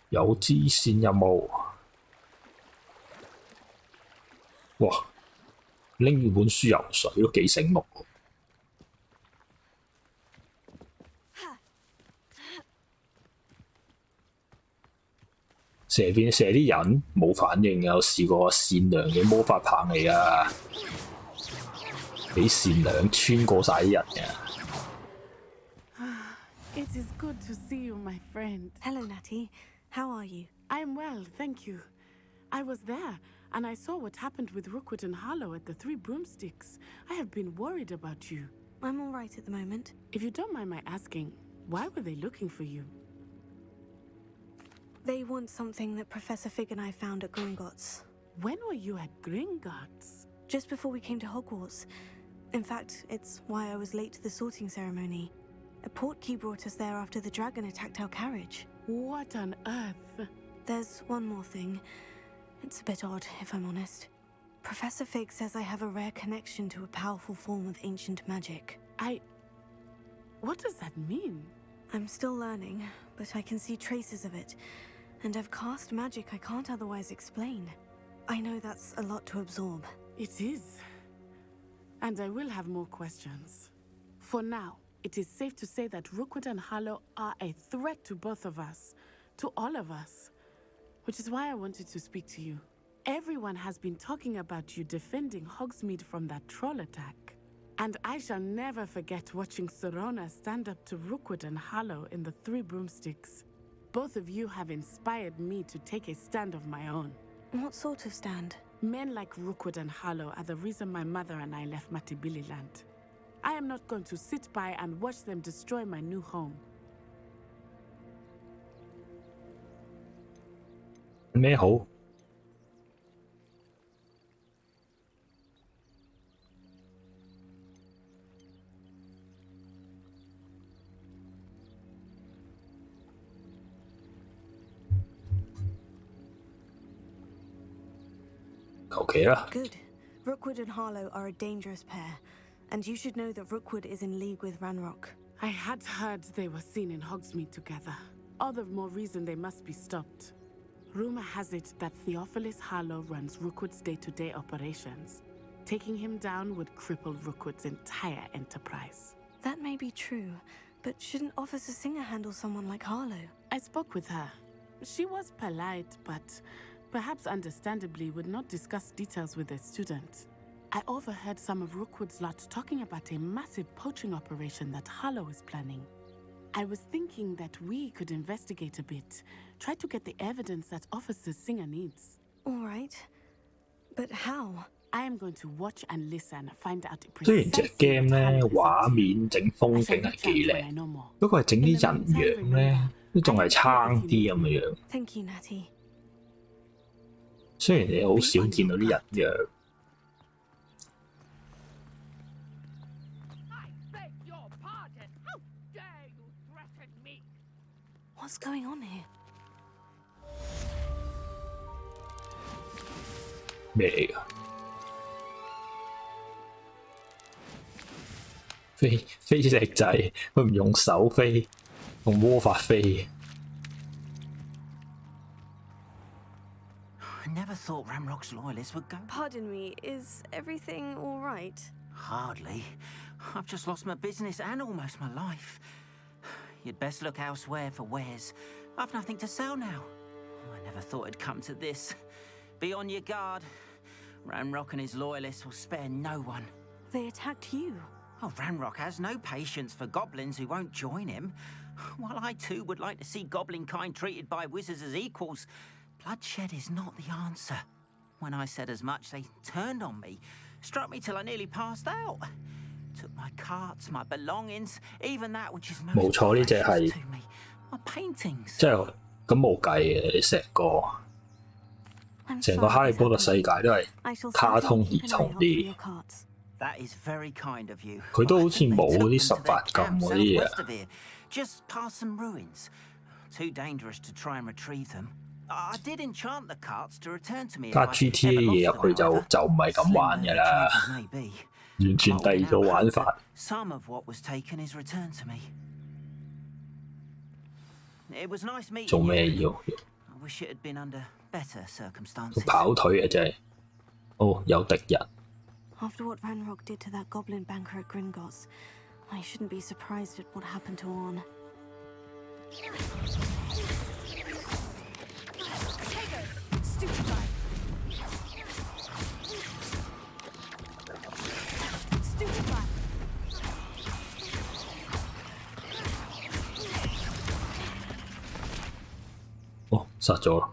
有支線任務。哇！拎住本書游水都幾醒目喎。射啲人冇反應嘅，我試過善良嘅魔法棒嚟啊！幾善良穿過晒啲人嘅。It is good to see you, my friend. Hello, Natty. How are you? I'm well, thank you. I was there, and I saw what happened with Rookwood and Harlow at the Three Broomsticks. I have been worried about you. I'm all right at the moment. If you don't mind my asking, why were they looking for you? They want something that Professor Fig and I found at Gringotts. When were you at Gringotts? Just before we came to Hogwarts. In fact, it's why I was late to the sorting ceremony. A portkey brought us there after the dragon attacked our carriage. What on earth? There's one more thing. It's a bit odd, if I'm honest. Professor Fig says I have a rare connection to a powerful form of ancient magic. What does that mean? I'm still learning, but I can see traces of it. And I've cast magic I can't otherwise explain. I know that's a lot to absorb. It is. And I will have more questions. For now, it is safe to say that Rookwood and Harlow are a threat to both of us. To all of us. Which is why I wanted to speak to you. Everyone has been talking about you defending Hogsmeade from that troll attack. And I shall never forget watching Sorona stand up to Rookwood and Harlow in the Three Broomsticks. Both of you have inspired me to take a stand of my own. What sort of stand? Men like Rookwood and Harlow are the reason my mother and I left Matibili land. I am not going to sit by and watch them destroy my new home. 咩好？求其啦。 Good. Rookwood and Harlow are a dangerous pair, and you should know that Rookwood is in league with Ranrock. I had heard they were seen in Hogsmeade together. All the more reason they must be stopped. Rumor has it that Theophilus Harlow runs Rookwood's day-to-day operations. Taking him down would cripple Rookwood's entire enterprise. That may be true, but shouldn't Officer Singer handle someone like Harlow? I spoke with her. She was polite, but perhaps understandably would not discuss details with a student. I overheard some of Rookwood's lot talking about a massive poaching operation that Harlow is planning. I was thinking that we could investigate a bit, try to get the evidence that Officer Singer needs. All right. But how? I am going to watch and listen, find out 雖然隻 game 咧畫面整風景係幾靚，不過係整啲人樣咧都仲係差啲咁嘅樣。Thank you, Natty. 雖然你好少見到啲人樣。 What's going on here? 咩嚟㗎？飛石仔，佢唔用手飛，用魔法飛。I never thought Ramrock's loyalists would go. Pardon me, is everything all right? Hardly. I've just lost my business and almost my life. You'd best look elsewhere for wares. I've nothing to sell now. I never thought it'd come to this. Be on your guard. Ranrock and his loyalists will spare no one. They attacked you. Oh, Ranrock has no patience for goblins who won't join him. While I too would like to see goblin kind treated by wizards as equals, bloodshed is not the answer. When I said as much, they turned on me, struck me till I nearly passed out. Took my carts, my belongings, even that which is most 冇錯，呢隻係 to me. My paintings. 即係咁冇計嘅，成個哈利波特世界都係卡通兒童啲。 That is very kind of you. 佢都好似冇嗰啲18禁嗰啲嘢。 Just past some ruins. Too dangerous to try and retrieve them. I did enchant the carts to return to me. 加 GTA 嘢入去就唔係咁玩㗎啦，完全第二個玩法。 Some of what was taken is returned to me. It was nice meeting you. 做咩要？ I wish it had been under better circumstances. 跑腿啊真係。哦，有敵人。 After what Ranrock did to that goblin banker at Gringotts, I shouldn't be surprised at what happened to Orn. Stupefy! Stupefy! 哦，殺咗啦！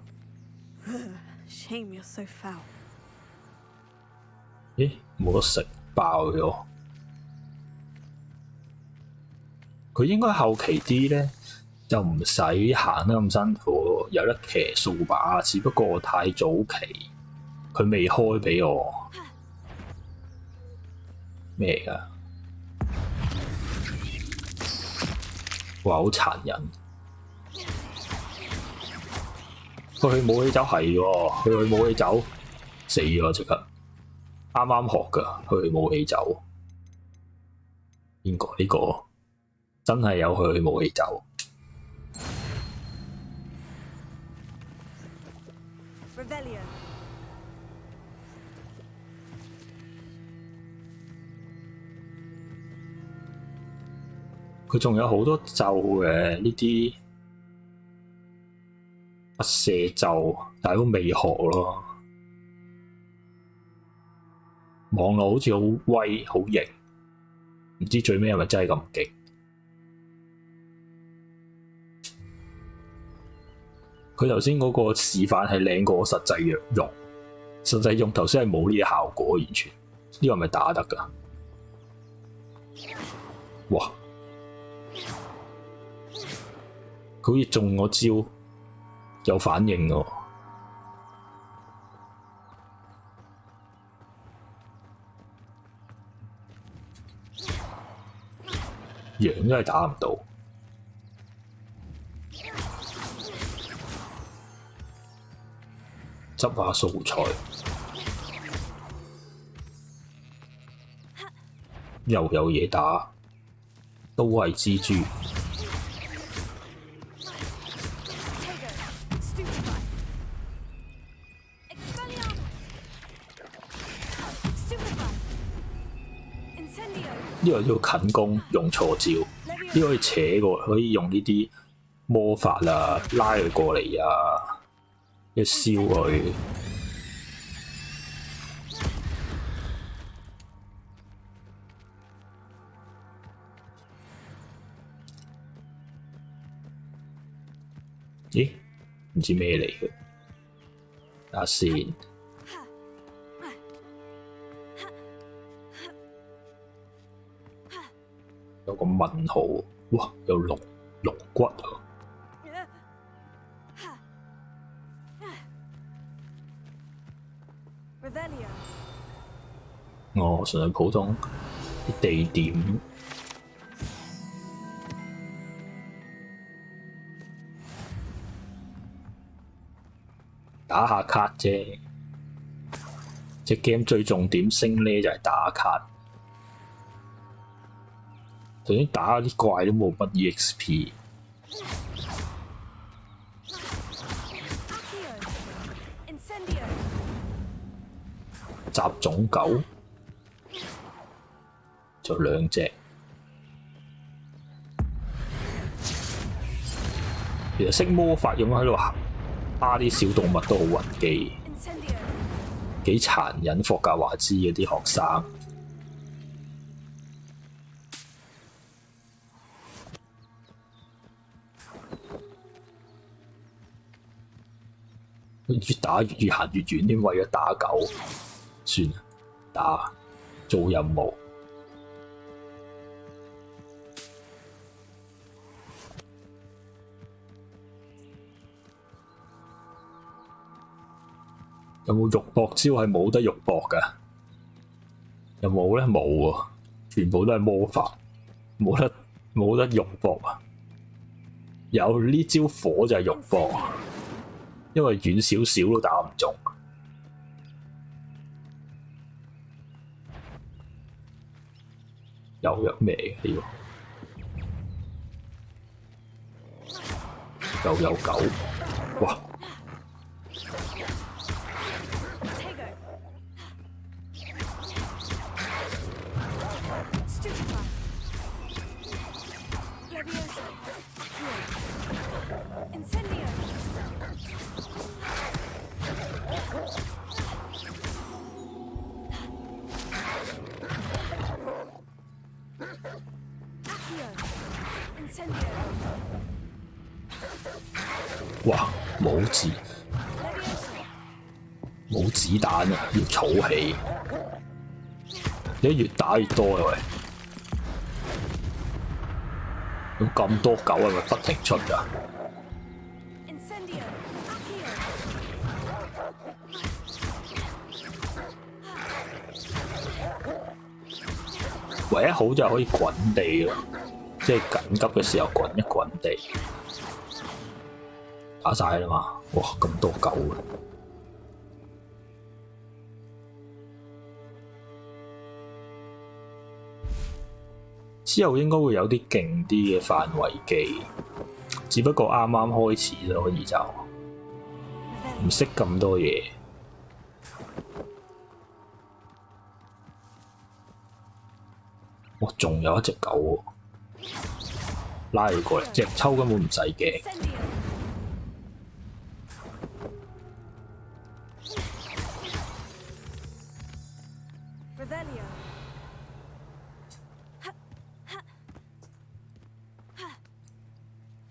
Shame you're so foul. 咦，冇得食，爆咗。佢應該後期啲咧就唔使行得咁辛苦，有得騎掃把，只不過太早期，佢未開俾我。咩嚟㗎？哇！好殘忍。佢冇起走係喎，佢冇起走死咗即刻。啱啱學㗎，佢冇起走。邊個呢個？真係有佢冇起走。佢仲有好多咒嘅呢啲不赦咒，但係都未學咯。望落好似好威好型，唔知最尾係咪真係咁勁？佢頭先嗰個示範係靚過實際用，實際用頭先係冇呢啲效果，完全呢個係咪打得㗎？哇！佢好似中我招，有反應喎。羊都係打唔到。執下素材，又有嘢打，都係蜘蛛。呢個叫近攻，用錯招。呢個可以扯過，可以用呢啲魔法啊，拉佢過嚟啊，一燒佢。咦？唔知咩嚟嘅？睇下先。有個問號，哇！有龍骨啊！哦，純係普通啲地點。打下卡啫，隻 game 最重點升呢就係打卡。頭先打啲怪都冇乜 EXP。雜種狗就2隻。其實識魔法咁樣喺度蝦啲小動物都好暈機，幾殘忍。霍格華茲嗰啲學生。越打越行越遠添，為咗打狗，算啦，打做任務。有冇肉搏招係冇得肉搏㗎？有冇咧？冇喎，全部都係魔法，冇得肉搏啊！有呢招火就係肉搏。因為遠少少都打唔中，有藥味呢個，又有狗，哇！哇！冇子彈啊，要儲起。你越打越多啊喂！咁多狗係咪不停出㗎？ Incendio, Accio. 唯一好就係可以滾地咯，即係緊急嘅時候滾一滾地。打晒啦嘛！哇，咁多狗嘅。之後應該會有啲勁啲嘅範圍技，只不過啱啱開始啫，所以就唔識咁多嘢。哇，仲有一隻狗喎，拉佢過嚟，隻抽根本唔使驚。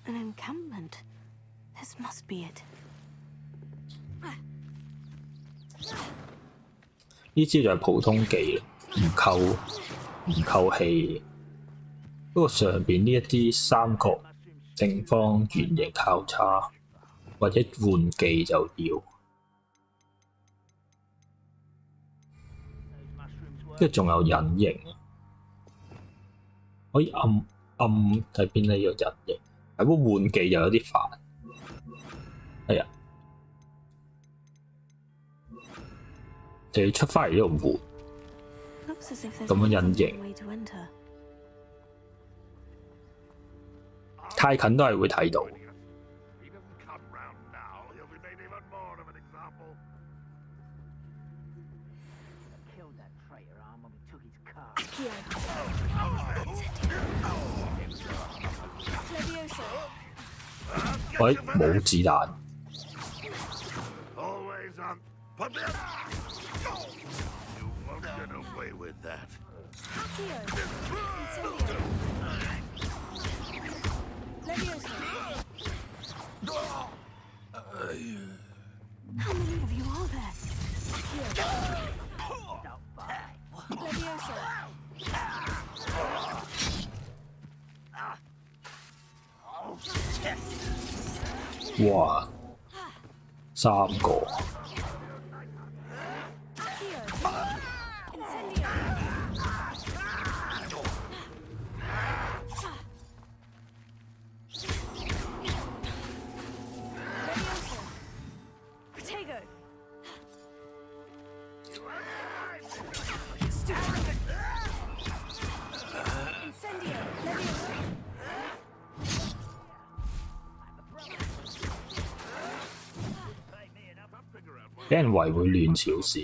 An encampment. This must be it. 呢招就係普通技啦，唔扣氣。不過上邊呢一啲三角、正方、圓形交叉或者換技就要。跟住仲有隱形，可以暗睇邊呢個隱形。不過換技就有啲煩。係啊，就要出翻嚟呢度換，咁樣隱形。太近都係會睇到。喂，冇子彈。How many of you are there? Levioso. 哇，3個。俾人圍會亂少少。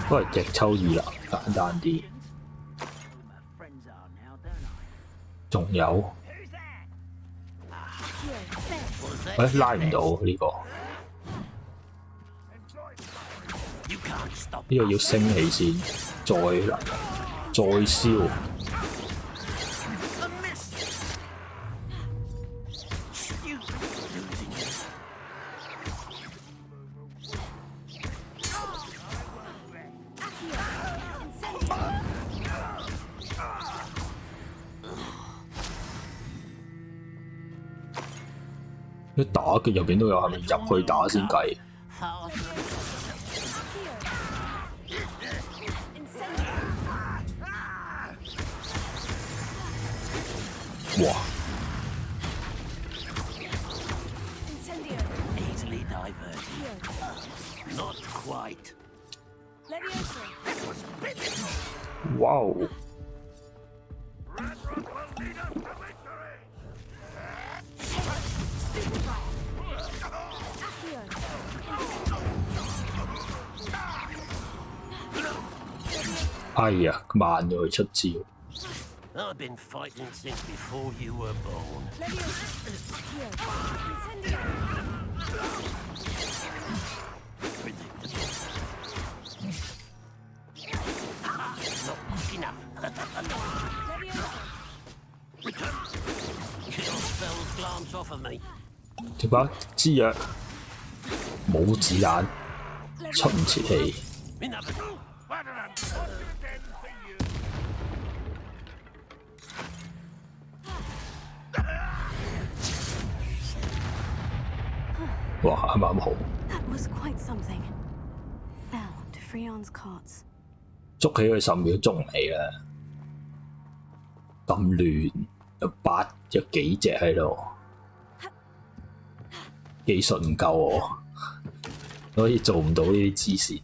都係隻抽二啦，簡單啲。仲有。喂，拉唔到呢個，呢個要升起先，再燒。一打嘅入邊都有，係咪入去打先計？哇哇哦！哎呀，慢咗佢出招。I've been fighting since before you were born. Not enough. Kill spells glance off of me. 點解支藥冇子彈，出唔切氣？ 哇，啱啱好， That was quite something. Now to Freon's carts. 捉起佢10秒鐘嚟啦！咁亂，有幾隻喺度，技術唔夠我，所以做唔到呢啲支線，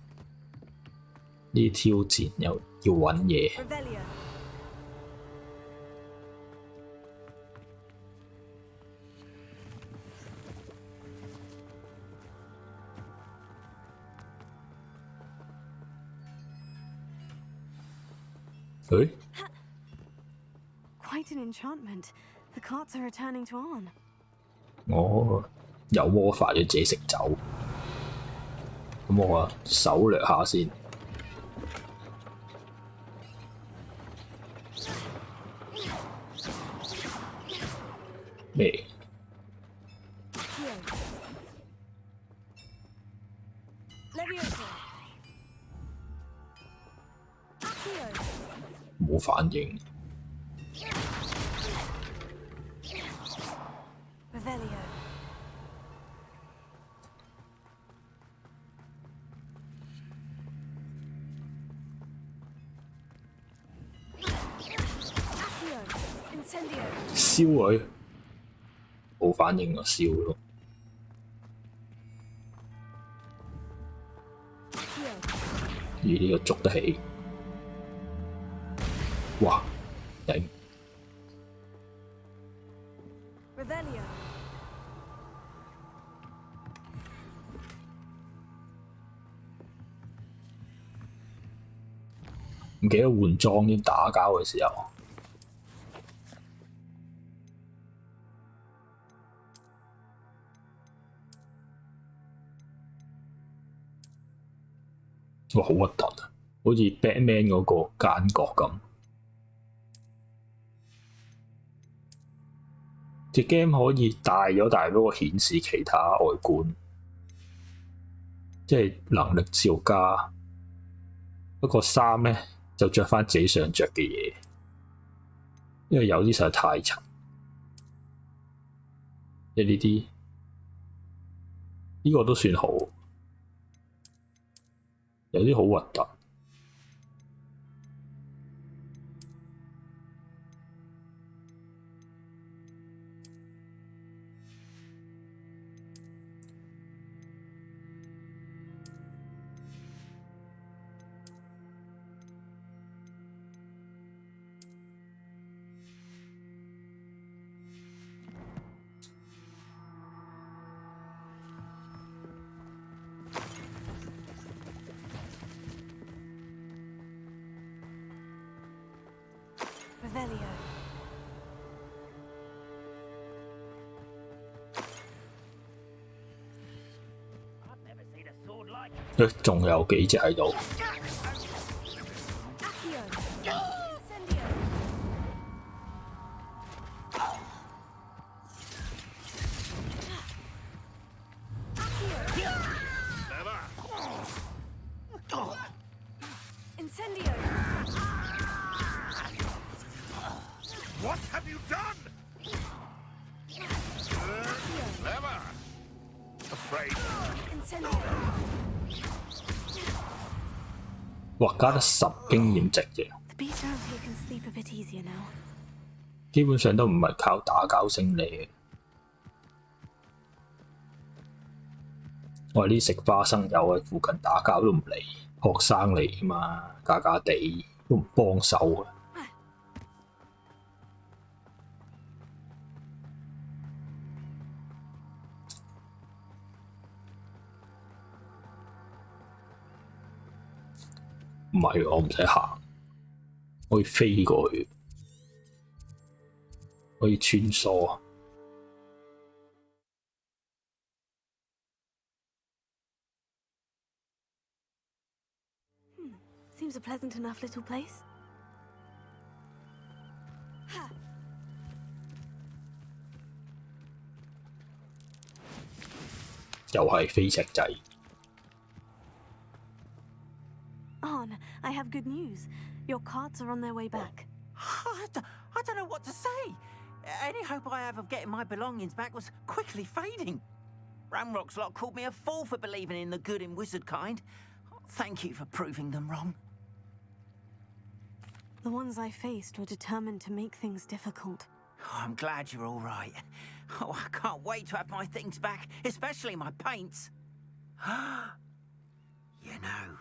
呢啲挑戰又要揾嘢。 誒， Quite an enchantment. The carts are returning to on. 我有魔法要自己食走，咁我手掠下先。咩？ 冇反應。 Revelio. 燒佢，冇反應就燒咯。咦？呢個捉得起？哇！頂！ Revelio. 唔記得換裝添，打交嘅時候。 哇！好核突啊，好似 Batman 嗰個奸角咁。隻 game 可以大咗，但係嗰個顯示其他外觀，即係能力照加。不過衫咧就着翻自己想着嘅嘢，因為有啲實在太塵。即係呢啲，呢個都算好。 有啲好核突。Revelio. 仲有幾隻喺度？ Incendio. What have you done? Clever. Afraid. Incendio. 哇！加得10經驗值啫， The beast around here can sleep a bit easier now. 基本上都唔係靠打交勝利嘅。我話啲食花生友喺附近打交都唔嚟，學生嚟㗎嘛，假假地都唔幫手啊！唔係喎，我唔使行，可以飛過去，可以穿梭啊！ Seems a pleasant enough little place. 又係飛石仔。Arn, I have good news. Your carts are on their way back. I don't know what to say. Any hope I have of getting my belongings back was quickly fading. Ramrock's lot called me a fool for believing in the good in wizard kind. Thank you for proving them wrong. The ones I faced were determined to make things difficult. Oh, I'm glad you're all right. Oh, I can't wait to have my things back, especially my paints. You know,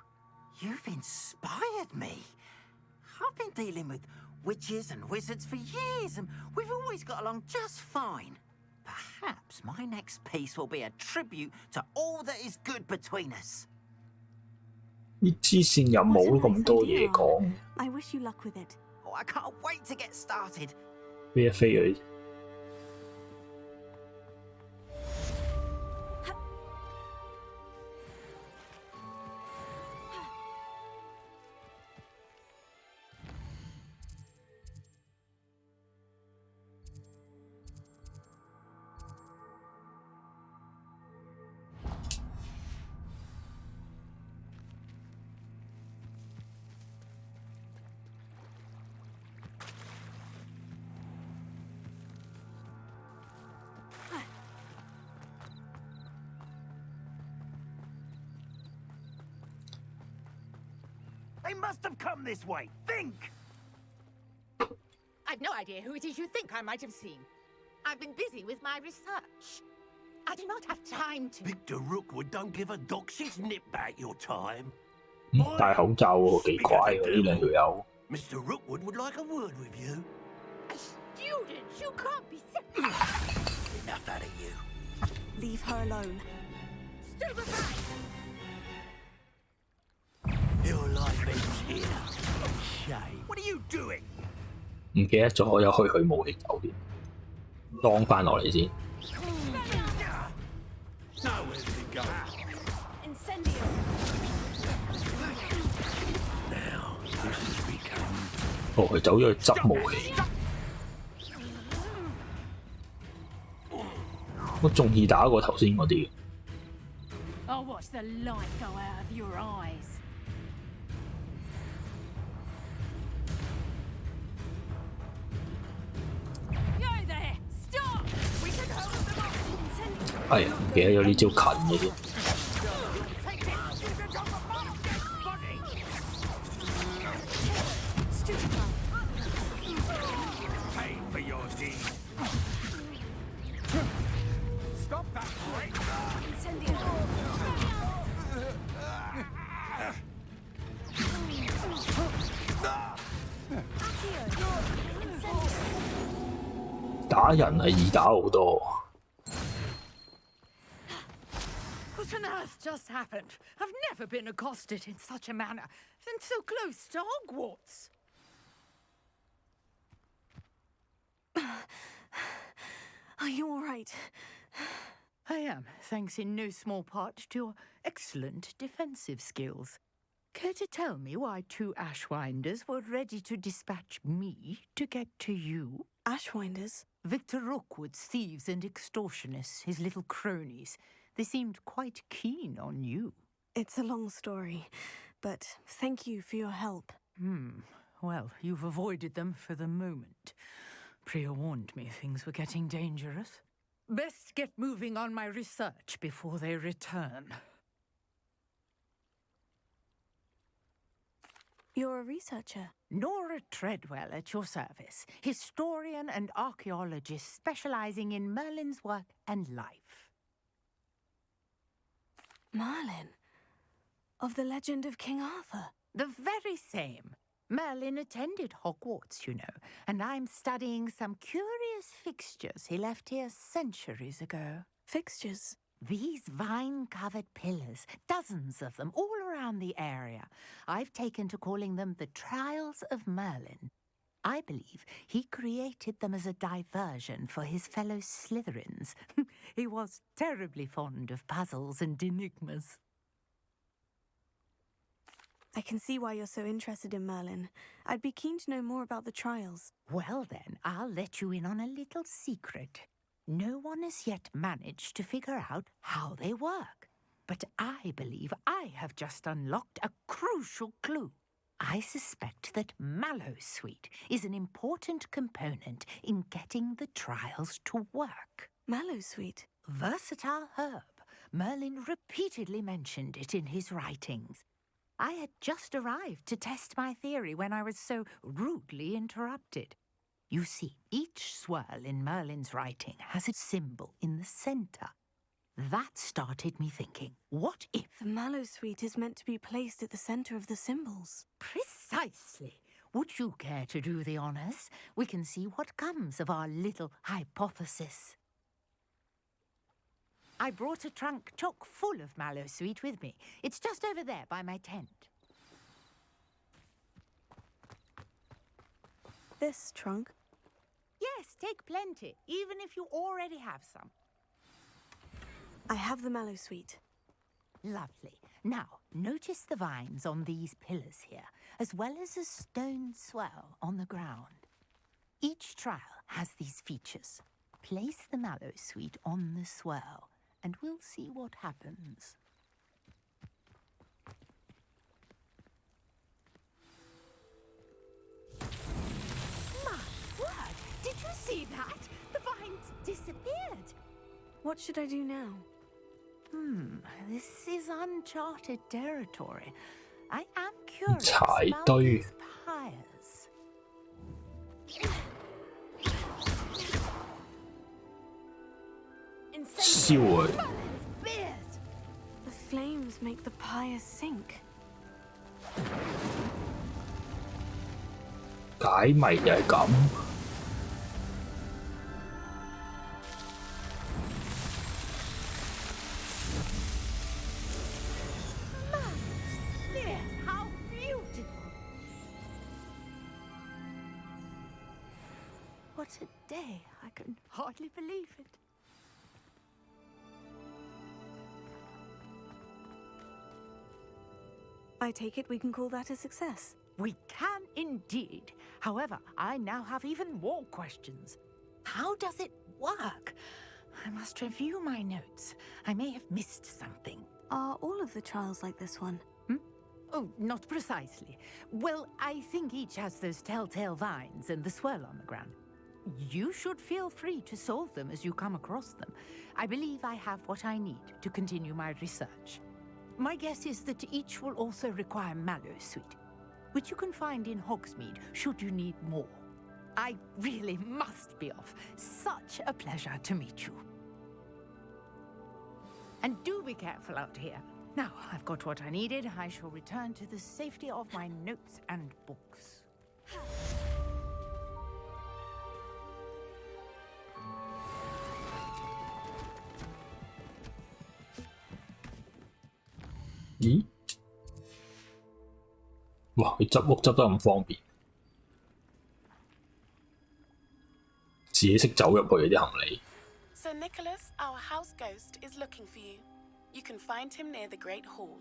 you've inspired me. I've been dealing with witches and wizards for years, and we've always got along just fine. Perhaps my next piece will be a tribute to all that is good between us. 啲支線又冇咁多嘢講， I wish you luck with it. Oh, I can't wait to get started. 飛一飛佢。They must have come this way. Think! I've no idea who it is you think I might have seen. I've been busy with my research. I do not have time to... Victor Rookwood don't give a doxy's nip back your time. 戴口罩喎，幾怪喎呢兩條友。Mr. Rookwood would like a word with you. A student? You can't be... Enough out of you. Leave her alone. Stupefy! Your life ends here. Shame. What are you doing? 唔記得咗有去武器酒店，當翻落嚟先。Nowhere to go. Incendio. Now, this has become... 哦，佢走咗去執武器。我仲易打過頭先嗰啲。I'll watch the light go out of your eyes. Go there! Stop! We should hold them off! 係啊，唔記得咗呢招近嘅啫。Pay for your deed. Stop that break! Incendio. 打人係易打好多。What on earth just happened? I've never been accosted in such a manner, and so close to Hogwarts. Are you all right? I am, thanks in no small part to your excellent defensive skills. Care to tell me why two Ashwinders were ready to dispatch me to get to you? Ashwinders? Victor Rookwood's thieves and extortionists, his little cronies. They seemed quite keen on you. It's a long story, but thank you for your help. Well, you've avoided them for the moment. Priya warned me things were getting dangerous. Best get moving on my research before they return. You're a researcher? Nora Treadwell at your service, historian and archaeologist specializing in Merlin's work and life. Merlin? Of the legend of King Arthur? The very same. Merlin attended Hogwarts, you know, and I'm studying some curious fixtures he left here centuries ago. Fixtures? These vine-covered pillars, dozens of them, all around the area. I've taken to calling them the Trials of Merlin. I believe he created them as a diversion for his fellow Slytherins. He was terribly fond of puzzles and enigmas. I can see why you're so interested in Merlin. I'd be keen to know more about the trials. Well then, I'll let you in on a little secret. No one has yet managed to figure out how they work. But I believe I have just unlocked a crucial clue. I suspect that mallowsweet is an important component in getting the trials to work. Mallowsweet? Versatile herb. Merlin repeatedly mentioned it in his writings. I had just arrived to test my theory when I was so rudely interrupted. You see, each swirl in Merlin's writing has a symbol in the center. That started me thinking, what if... The mallowsweet is meant to be placed at the center of the symbols. Precisely. Would you care to do the honors? We can see what comes of our little hypothesis. I brought a trunk chock full of mallowsweet with me. It's just over there by my tent. This trunk? Yes, take plenty, even if you already have some. I have the mallowsweet. Lovely. Now, notice the vines on these pillars here, as well as a stone swell on the ground. Each trial has these features. Place the mallowsweet on the swell, and we'll see what happens. My word! Did you see that? The vines disappeared. What should I do now? This is uncharted territory. I am curious 柴 about 堆 these pyres. Incendiary. 燒佢 The flames make the pyre sink. 解謎就係咁。How beautiful! What a day! I can hardly believe it. I take it we can call that a success. We can indeed. However, I now have even more questions. How does it work? I must review my notes. I may have missed something. Are all of the trials like this one? Oh, not precisely. Well, I think each has those telltale vines and the swirl on the ground. You should feel free to solve them as you come across them. I believe I have what I need to continue my research. My guess is that each will also require mallowsweet, which you can find in Hogsmeade should you need more. I really must be off. Such a pleasure to meet you. And do be careful out here. Now I've got what I needed. I shall return to the safety of my notes and books.咦？哇！佢執屋執得咁方便，自己識走入去啲行李。 Sir Nicholas, our house ghost, is looking for you. You can find him near the Great Hall.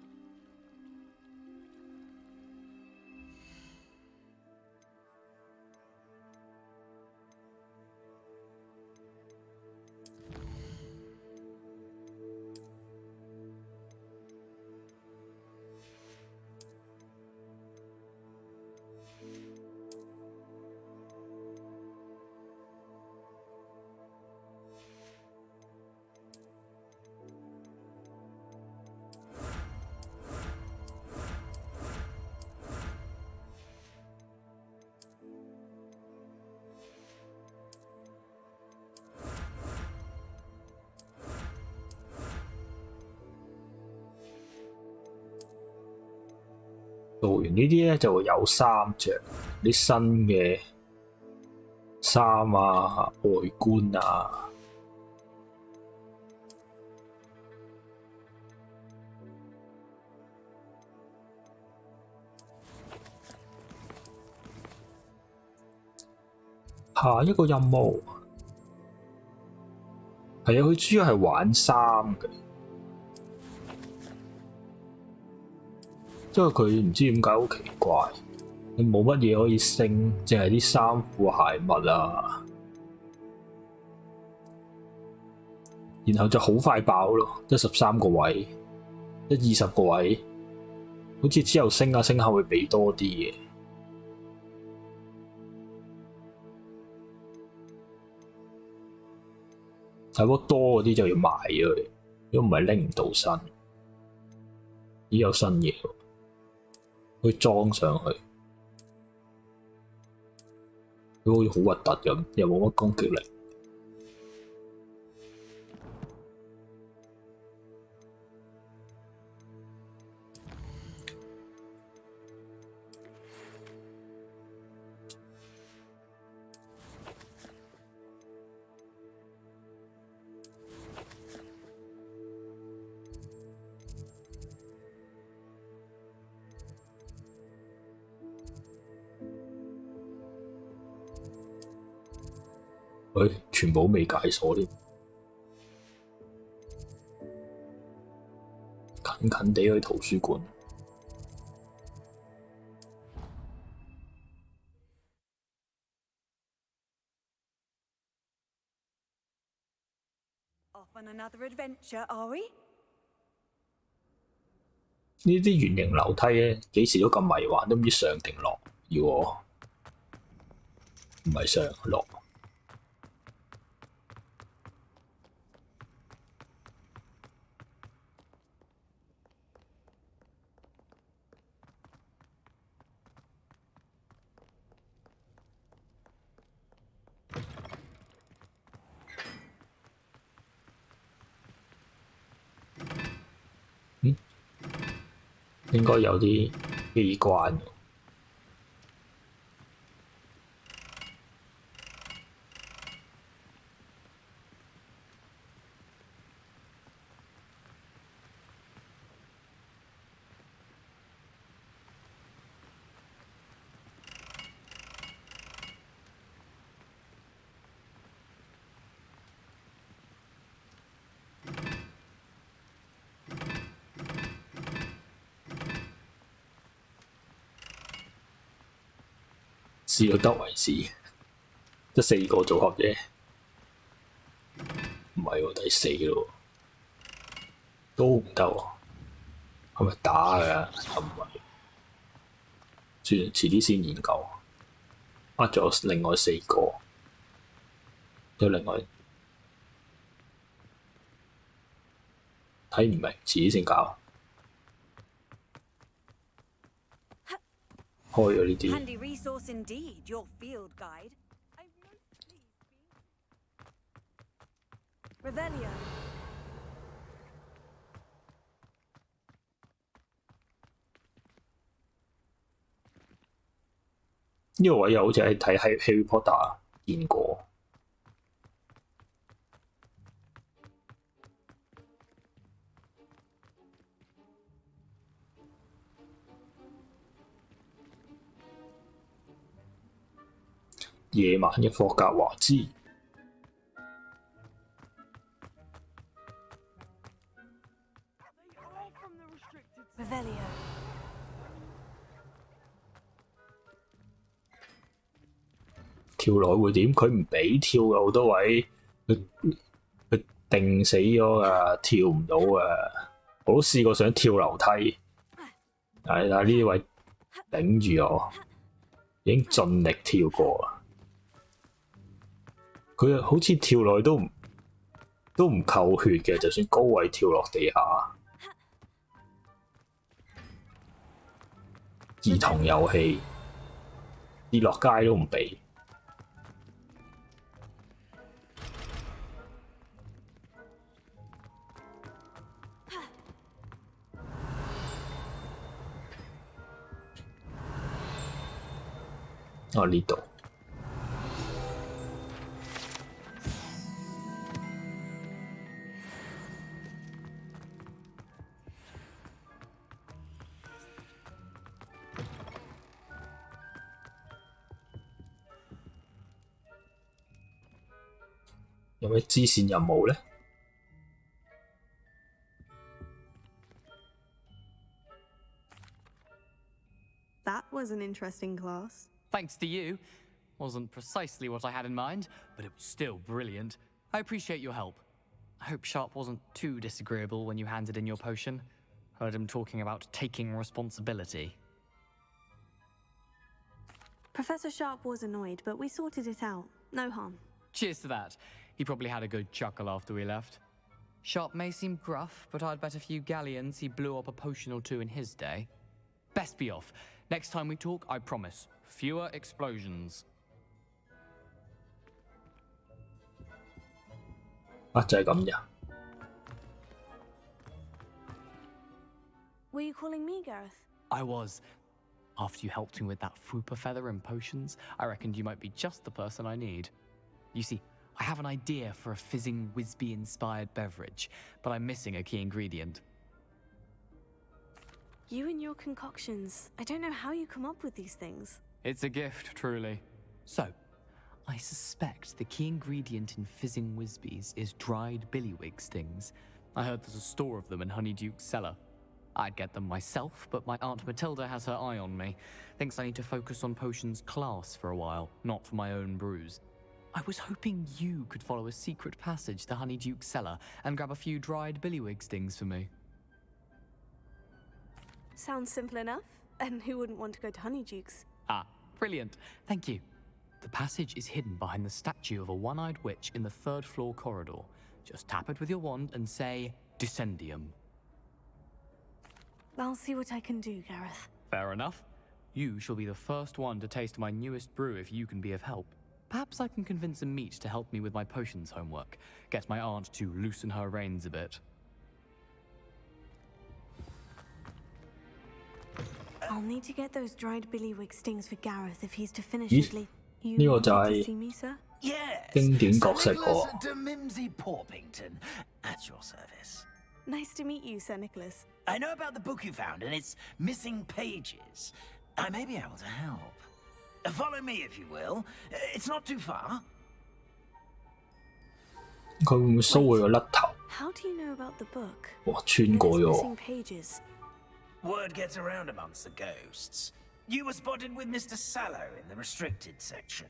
做完呢啲咧就會有衫着，啲新嘅衫啊、外觀啊。下一個任務係啊，佢主要係玩衫嘅。 因為佢唔知點解好奇怪，佢冇乜嘢可以升，淨係啲衫褲鞋襪啊。然後就好快爆咯，得13個位，得20個位，好似之後升下升下會俾多啲嘅。但係多嗰啲就要賣咗佢，如果唔係拎唔到新。咦，有新嘢喎，可以裝上去。佢好似好核突咁，又冇乜攻擊力。全部未解鎖添，近近地去圖書館。呢啲圓形樓梯咧，幾時都咁迷幻，都唔知上定落。要我唔係上落。應該有啲機關。試到得為止，得4個組合啫，唔係喎，第4咯，都唔得喎，係咪打㗎？係唔係？算，遲啲先研究。仲有另外4個，有另外睇唔明，遲啲先搞。開咗呢啲。Handy resource indeed, your field guide. Revelio. 呢個位又好似係睇《Harry Potter》見過。夜晚嘅霍格華茲。跳落會點？佢唔俾跳㗎，好多位佢定死咗㗎，跳唔到㗎。我都試過想跳樓梯，但係呢啲位頂住我，已經盡力跳過啦。佢好似跳落去都唔扣血嘅，就算高位跳落地下。兒童遊戲跌落街都唔俾。呢度。有咩支線任務呢？ That was an interesting class. Thanks to you. Wasn't precisely what I had in mind, but it was still brilliant. I appreciate your help. I hope Sharp wasn't too disagreeable when you handed in your potion. Heard him talking about taking responsibility. Professor Sharp was annoyed, but we sorted it out. No harm. Cheers to that. He probably had a good chuckle after we left. Sharp may seem gruff, but I'd bet a few galleons he blew up a potion or two in his day. Best be off. Next time we talk, I promise, fewer explosions. 就係咁咋。 Were you calling me, Gareth? I was. After you helped me with that Fupa feather and potions, I reckoned you might be just the person I need. You see, I have an idea for a fizzing Whizbee-inspired beverage, but I'm missing a key ingredient. You and your concoctions. I don't know how you come up with these things. It's a gift, truly. So, I suspect the key ingredient in fizzing Whizbees is dried billywig stings. I heard there's a store of them in Honeyduke's cellar. I'd get them myself, but my Aunt Matilda has her eye on me. Thinks I need to focus on potions class for a while, not for my own brews. I was hoping you could follow a secret passage to Honeyduke's cellar and grab a few dried billywig stings for me. Sounds simple enough. And who wouldn't want to go to Honeyduke's? Ah, brilliant. Thank you. The passage is hidden behind the statue of a one-eyed witch in the 3rd floor corridor. Just tap it with your wand and say, Descendium. I'll see what I can do, Gareth. Fair enough. You shall be the first one to taste my newest brew if you can be of help. Perhaps I can convince a meat to help me with my potions homework. Get my aunt to loosen her reins a bit. I'll need to get those dried billywig stings for Gareth if he's to finish咦？ his 呢個就 to 係 see me, sir? Yes. 經典角色 Sir 喎。 Nicholas de Mimsy Porpington, at your service. Nice to meet you, Sir Nicholas. I know about the book you found and its missing pages. I may be able to help. Follow me, if you will. It's not too far. 佢會唔會梳佢個甩頭？ How do you know about the book? 哇，穿過 And its 咗 missing。pages. Word gets around amongst the ghosts. You were spotted with Mr. Sallow in the restricted section.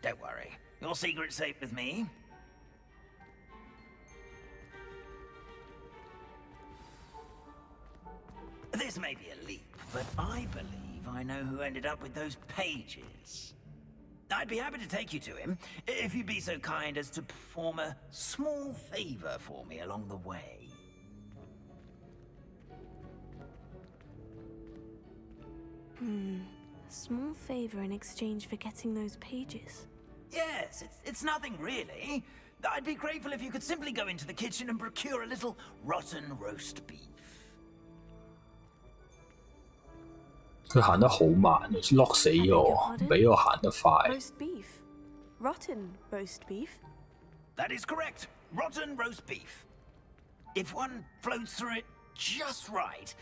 Don't worry. Your secret's safe with me. This may be a leap, but I believe I know who ended up with those pages. I'd be happy to take you to him, if you'd be so kind as to perform a small favor for me along the way. A small favor in exchange for getting those pages. Yes, it's nothing really. I'd be grateful if you could simply go into the kitchen and procure a little rotten roast beef. 佢行得好慢，lock 死咗，唔俾我行得快。 Roast beef. Rotten roast beef. That is correct. Rotten roast beef. If one floats through it just right,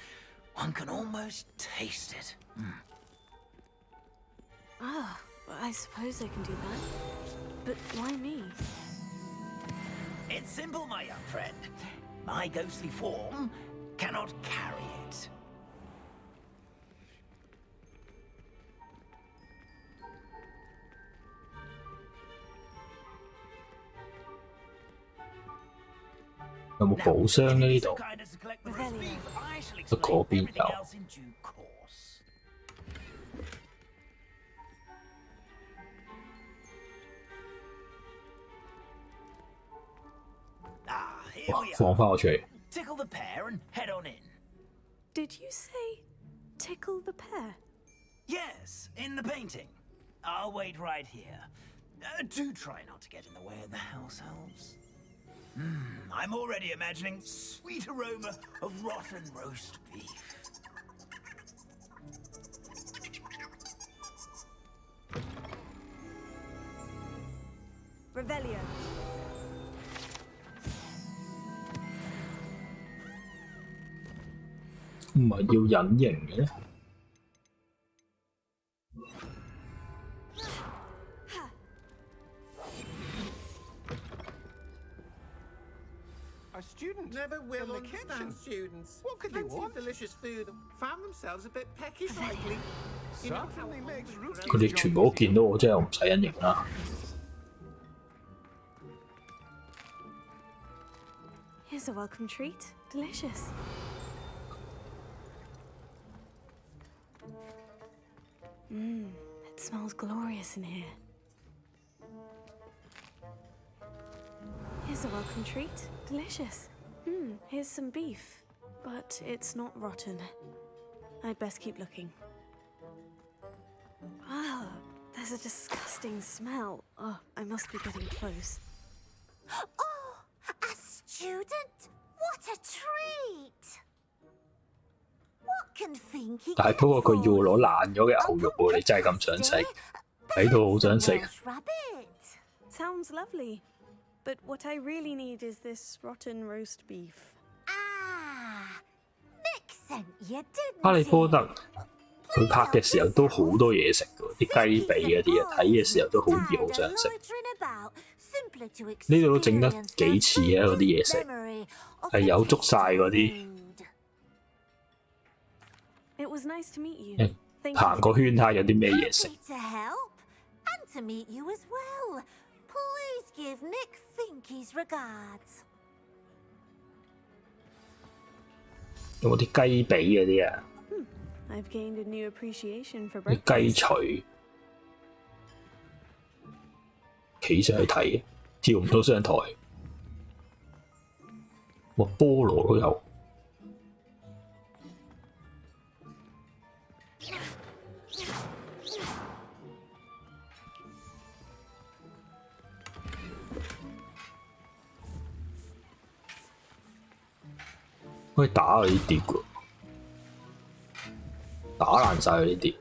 one can almost taste it. Ah, I suppose I can do that. But why me? It's simple, my young friend. My ghostly form cannot carry it. "有冇寶箱呢？呢度？得嗰邊有。 哇！放返我出嚟。 Tickle the pear and head on in. Did you say tickle the pear? Yes, in the painting. I'll wait right here. Do try not to get in the way of the house elves. I'm already imagining sweet aroma of rotten roast beef. Revelio. 唔係要隱形嘅？ Our students never will understand students. What could they want? Delicious food and found themselves a bit peckish lately. Certainly makes routine. 佢哋全部都見到我，即係我唔使隱形啦。Here's a welcome treat. Delicious. It smells glorious in here. Here's a welcome treat. Delicious. Here's some beef, but it's not rotten. I'd best keep looking. Ah, there's a disgusting smell. Oh, I must be getting close. Oh, a student? What a treat! What can Finky 但係不過佢要攞爛咗嘅牛肉喎，你真係咁想食？睇到好想食。Sounds lovely, but what I really need is this rotten roast beef. Nick sent you, didn't 哈利波特佢拍嘅時候都好多嘢食㗎，啲雞髀嗰啲啊，睇嘅時候都好易好想食。呢度都整得幾似啊，嗰啲嘢食係有捉晒嗰啲。It was nice to meet you. 行個圈睇下有啲咩嘢食。to help and to meet you as well. Please give Nick Finky's regards. 有冇啲雞髀嗰啲啊？ I've gained a new appreciation for 啲 breakfast. 雞腿，企上去睇，跳唔到上台。哇，菠蘿都有。可以打佢啲碟㗎，打爛晒佢啲碟。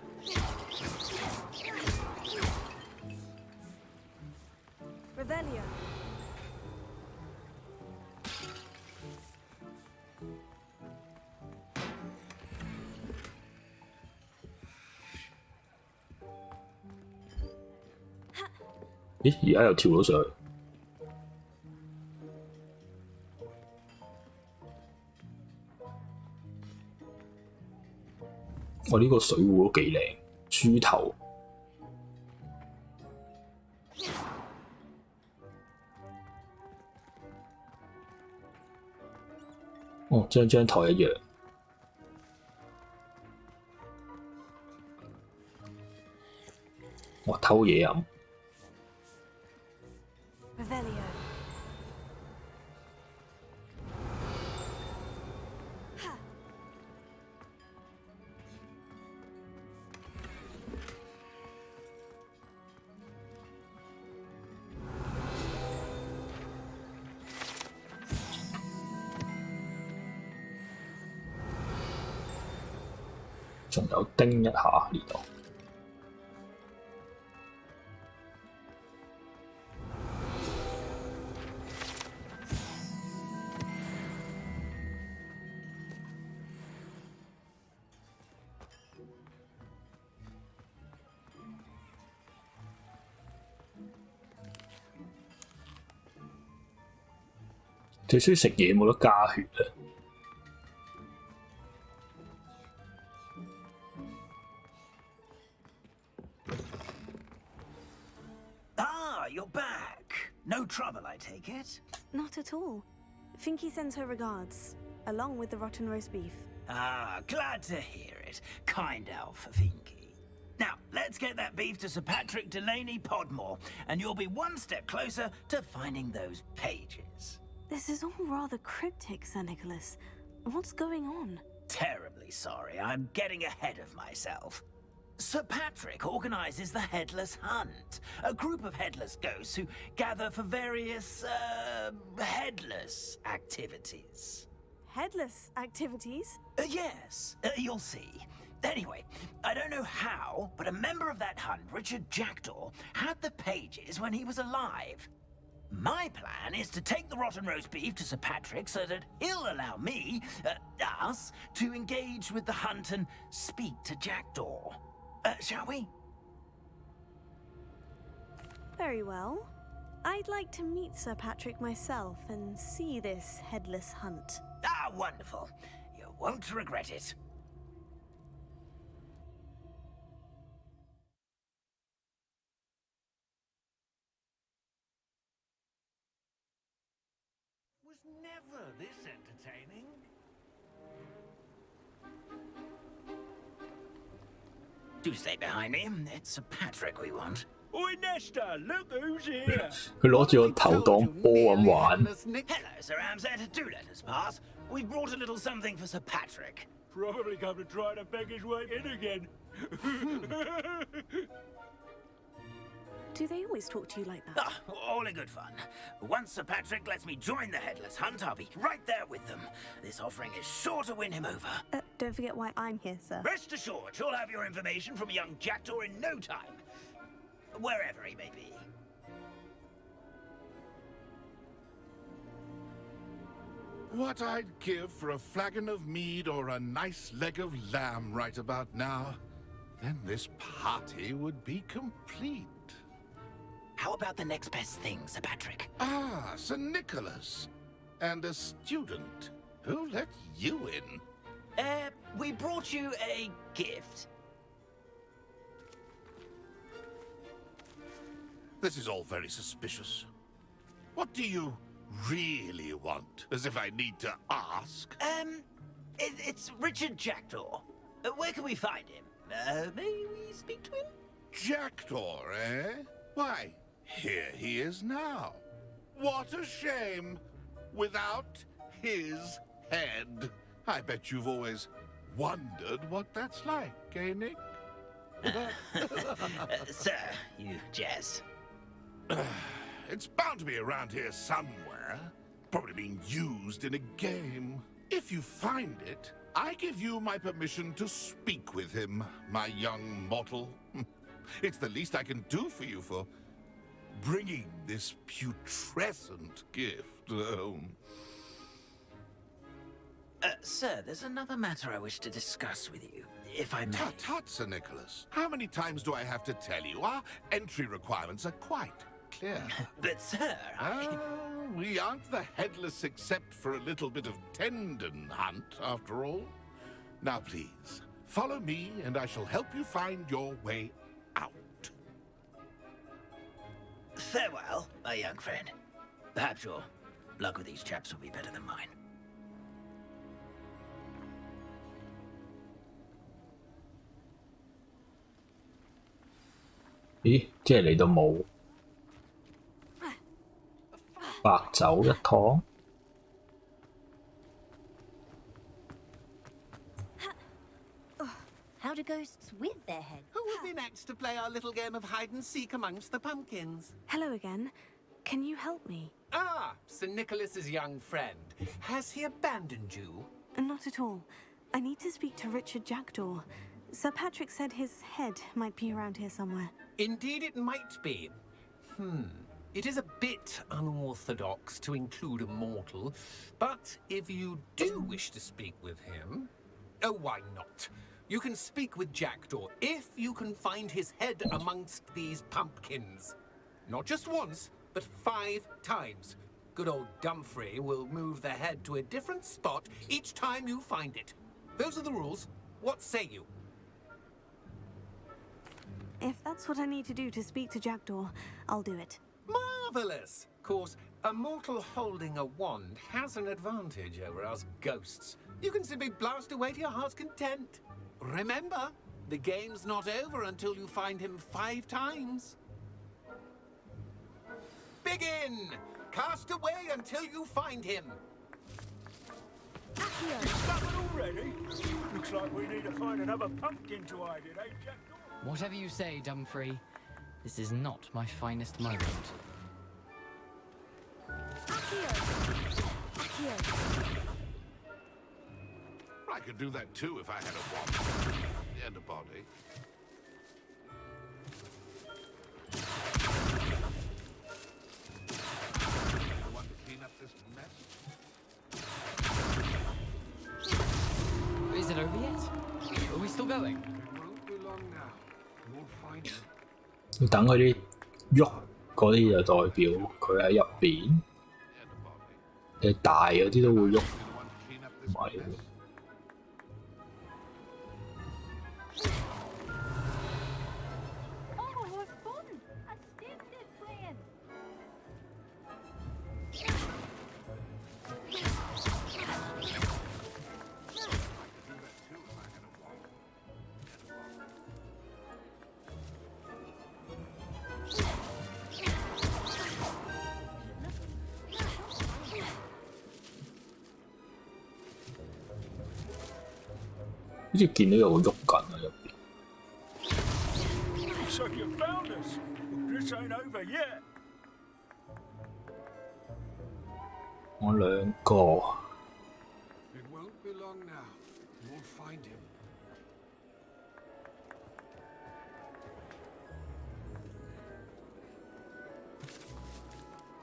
Revelio. 咦，而家又跳到上去。我呢個水壺都幾靚，豬頭。哦，張台一樣。哇，偷嘢飲。Revelio. 仲有叮一下呢度。最衰食嘢冇得加血啊！ You're back. No trouble, I take it? Not at all. Finky sends her regards, along with the rotten roast beef. Ah, glad to hear it. Kind elf for Finky. Now, let's get that beef to Sir Patrick Delaney Podmore, and you'll be one step closer to finding those pages. This is all rather cryptic, Sir Nicholas. What's going on? Terribly sorry, I'm getting ahead of myself. Sir Patrick organizes the Headless Hunt, a group of headless ghosts who gather for various, headless activities. Headless activities? Yes, you'll see. Anyway, I don't know how, but a member of that hunt, Richard Jackdaw, had the pages when he was alive. My plan is to take the rotten roast beef to Sir Patrick so that he'll allow me, us, to engage with the hunt and speak to Jackdaw. Shall we? Very well. I'd like to meet Sir Patrick myself and see this headless hunt. Ah, wonderful. You won't regret it. Was was never this entertaining. Do stay behind me. It's Sir Patrick we want. Oi, Nesta, look who's here. 佢攞住個頭當波咁玩。 Hello, Sir Ramsay. Do let us pass. We brought a little something for Sir Patrick. Probably come to try to beg his way in again. Do they always talk to you like that? Ah, all in good fun. Once Sir Patrick lets me join the Headless Hunt, I'll be right there with them. This offering is sure to win him over. Don't forget why I'm here, sir. Rest assured, you'll have your information from a young jackdaw in no time. Wherever he may be. What I'd give for a flagon of mead or a nice leg of lamb right about now. Then this party would be complete. How about the next best thing, Sir Patrick? Ah, Sir Nicholas. And a student. Who let you in? We brought you a gift. This is all very suspicious. What do you really want? As if I need to ask. It's Richard Jackdaw. Where can we find him? May we speak to him? Jackdaw, eh? Why, here he is now. What a shame. Without his head. I bet you've always wondered what that's like, eh, Nick? Sir, you jest. It's bound to be around here somewhere. Probably being used in a game. If you find it, I give you my permission to speak with him, my young mortal. It's the least I can do for you for bringing this putrescent gift home. Sir, there's another matter I wish to discuss with you, if I may. Tut, Sir Nicholas. How many times do I have to tell you? Our entry requirements are quite clear. But, sir, we aren't the Headless except for a little bit of tendon hunt, after all. Now, please, follow me, and I shall help you find your way out. Farewell, my young friend. Perhaps your luck with these chaps will be better than mine.咦，即係嚟到冇，白走一趟。How do ghosts with their heads? Who will be next to play our little game of hide and seek amongst the pumpkins? Hello again. Can you help me? Ah, Sir Nicholas's young friend. Has he abandoned you? Not at all. I need to speak to Richard Jackdaw. Sir Patrick said his head might be around here somewhere. Indeed it might be. It is a bit unorthodox to include a mortal, but if you do wish to speak with him... Oh, why not? You can speak with Jackdaw if you can find his head amongst these pumpkins. Not just once, but 5 times. Good old Dumfrey will move the head to a different spot each time you find it. Those are the rules. What say you? If that's what I need to do to speak to Jackdaw, I'll do it. Marvelous! Of course, a mortal holding a wand has an advantage over us ghosts. You can simply blast away to your heart's content. Remember, the game's not over until you find him 5 times. Begin! Cast away until you find him. Discovered already? Looks like we need to find another pumpkin to hide in, eh, Jackdaw? Whatever you say, Dumfrey, this is not my finest moment. I could do that too if I had a wand and a body. I want to clean up this mess. Is it over yet? Are we still going? It won't be long now. You won't find it. 要等佢啲喐嗰啲就代表佢喺入邊，你大嗰啲都會喐，唔係喎。似見到有個喐緊啊入邊。Looks like you found us. This ain't over yet. 我兩個。It won't be long now. You'll find him.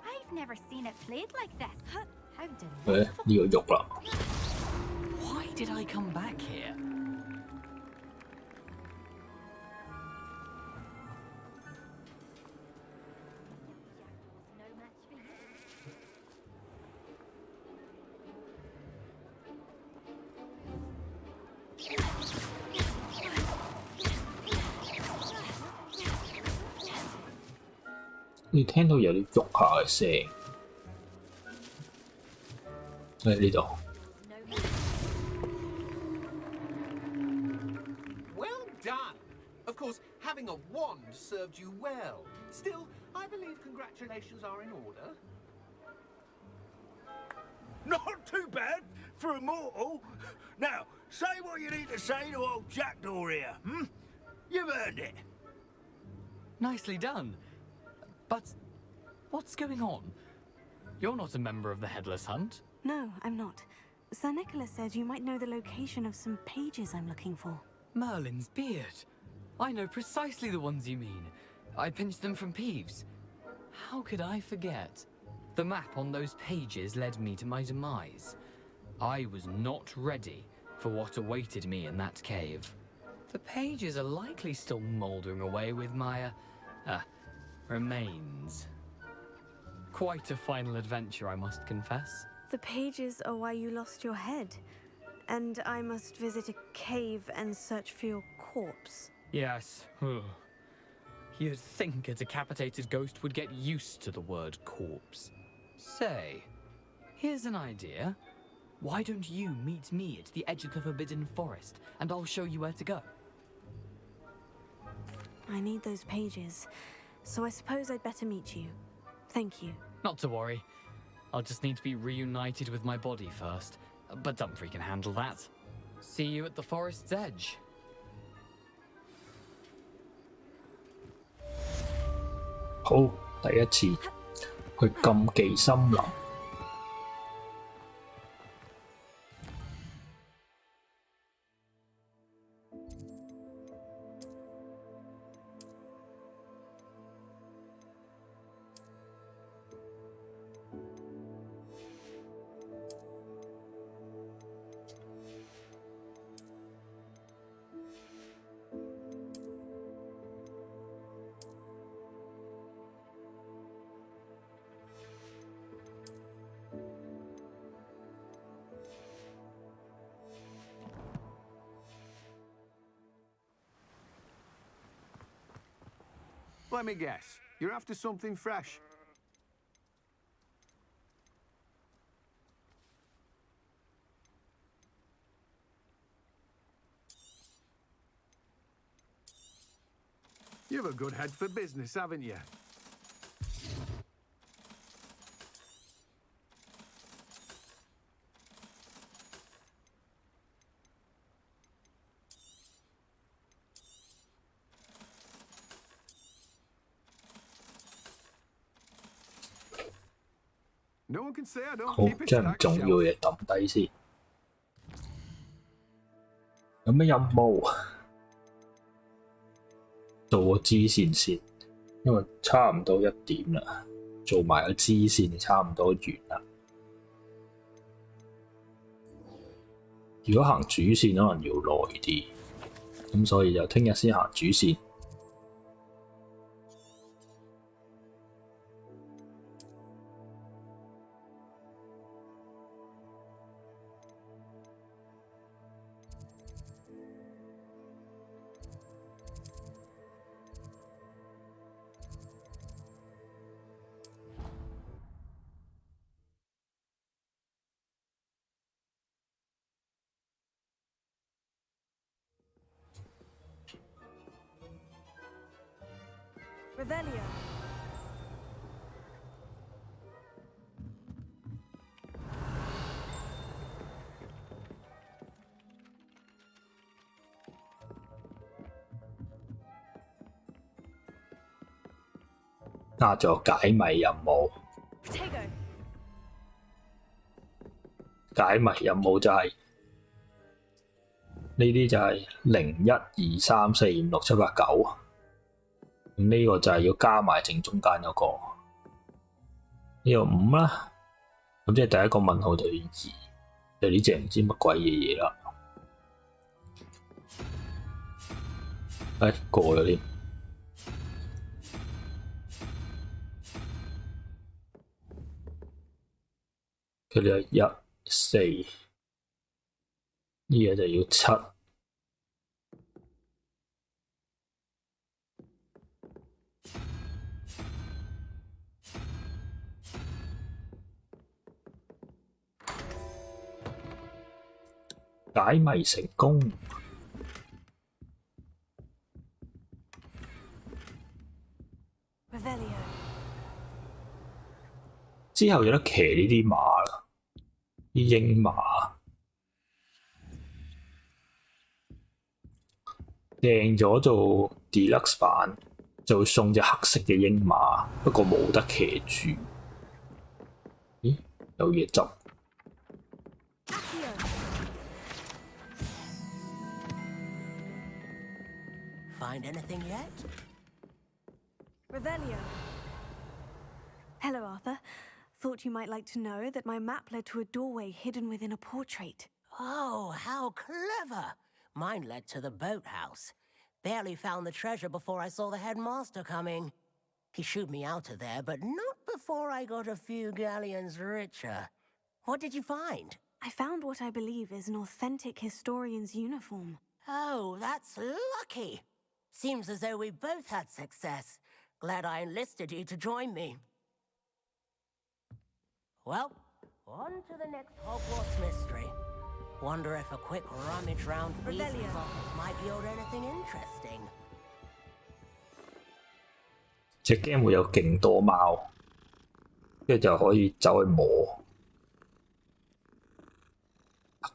I've never seen it played like this. How 呢個喐啦。Why did I come back here? .你聽到有啲喐下嘅聲，喺呢度。Well done! Of course, having a wand served you well. Still, I believe congratulations are in order. Not too bad for a mortal. Now, say what you need to say to old Jackdaw here, hmm? You've earned it. Nicely done. But what's going on? You're not a member of the Headless Hunt. No, I'm not. Sir Nicholas said you might know the location of some pages I'm looking for. Merlin's beard. I know precisely the ones you mean. I pinched them from Peeves. How could I forget? The map on those pages led me to my demise. I was not ready for what awaited me in that cave. The pages are likely still mouldering away with my, remains. Quite a final adventure, I must confess. The pages are why you lost your head. And I must visit a cave and search for your corpse. Yes. You'd think a decapitated ghost would get used to the word corpse. Say, here's an idea. Why don't you meet me at the edge of the Forbidden Forest, and I'll show you where to go? I need those pages, so I suppose I'd better meet you. Thank you. Not to worry. I'll just need to be reunited with my body first. But Dumfries can handle that. See you at the forest's edge. 好，第一次去禁忌森林。Let me guess. You're after something fresh. You've a good head for business, haven't you? No one can say I don't 好， keep it 將唔 stacked 重要 shelf. 嘅嘢抌低先。有咩任務？做個支線先，因為差唔多1點啦，做埋個支線就差唔多完啦。如果行主線可能要耐啲，咁所以就聽日先行主線。Revelio. 仲有解謎任務。解謎任務就係呢啲就係0123456789，咁呢個就係要加埋正中間嗰個，呢個5啦，咁即係第一個問號就要2，就呢隻唔知乜鬼嘢嘢啦。過咗添。佢哋係1、4，呢嘢就要7。解謎成功。之後有得騎呢啲馬啦，啲鷹馬。訂咗做 Deluxe 版，就會送隻黑色嘅鷹馬，不過冇得騎住。咦？有嘢執。Find anything yet? Revelio. Hello, Arthur. Thought you might like to know that my map led to a doorway hidden within a portrait. Oh, how clever! Mine led to the boathouse. Barely found the treasure before I saw the headmaster coming. He shooed me out of there, but not before I got a few galleons richer. What did you find? I found what I believe is an authentic historian's uniform. Oh, that's lucky. Seems as though we both had success. Glad I enlisted you to join me. Well, on to the next Hogwarts mystery. Wonder if a quick rummage round Weasley's office might yield anything interesting. 隻 game 會有勁多貓，跟住就可以走去摸。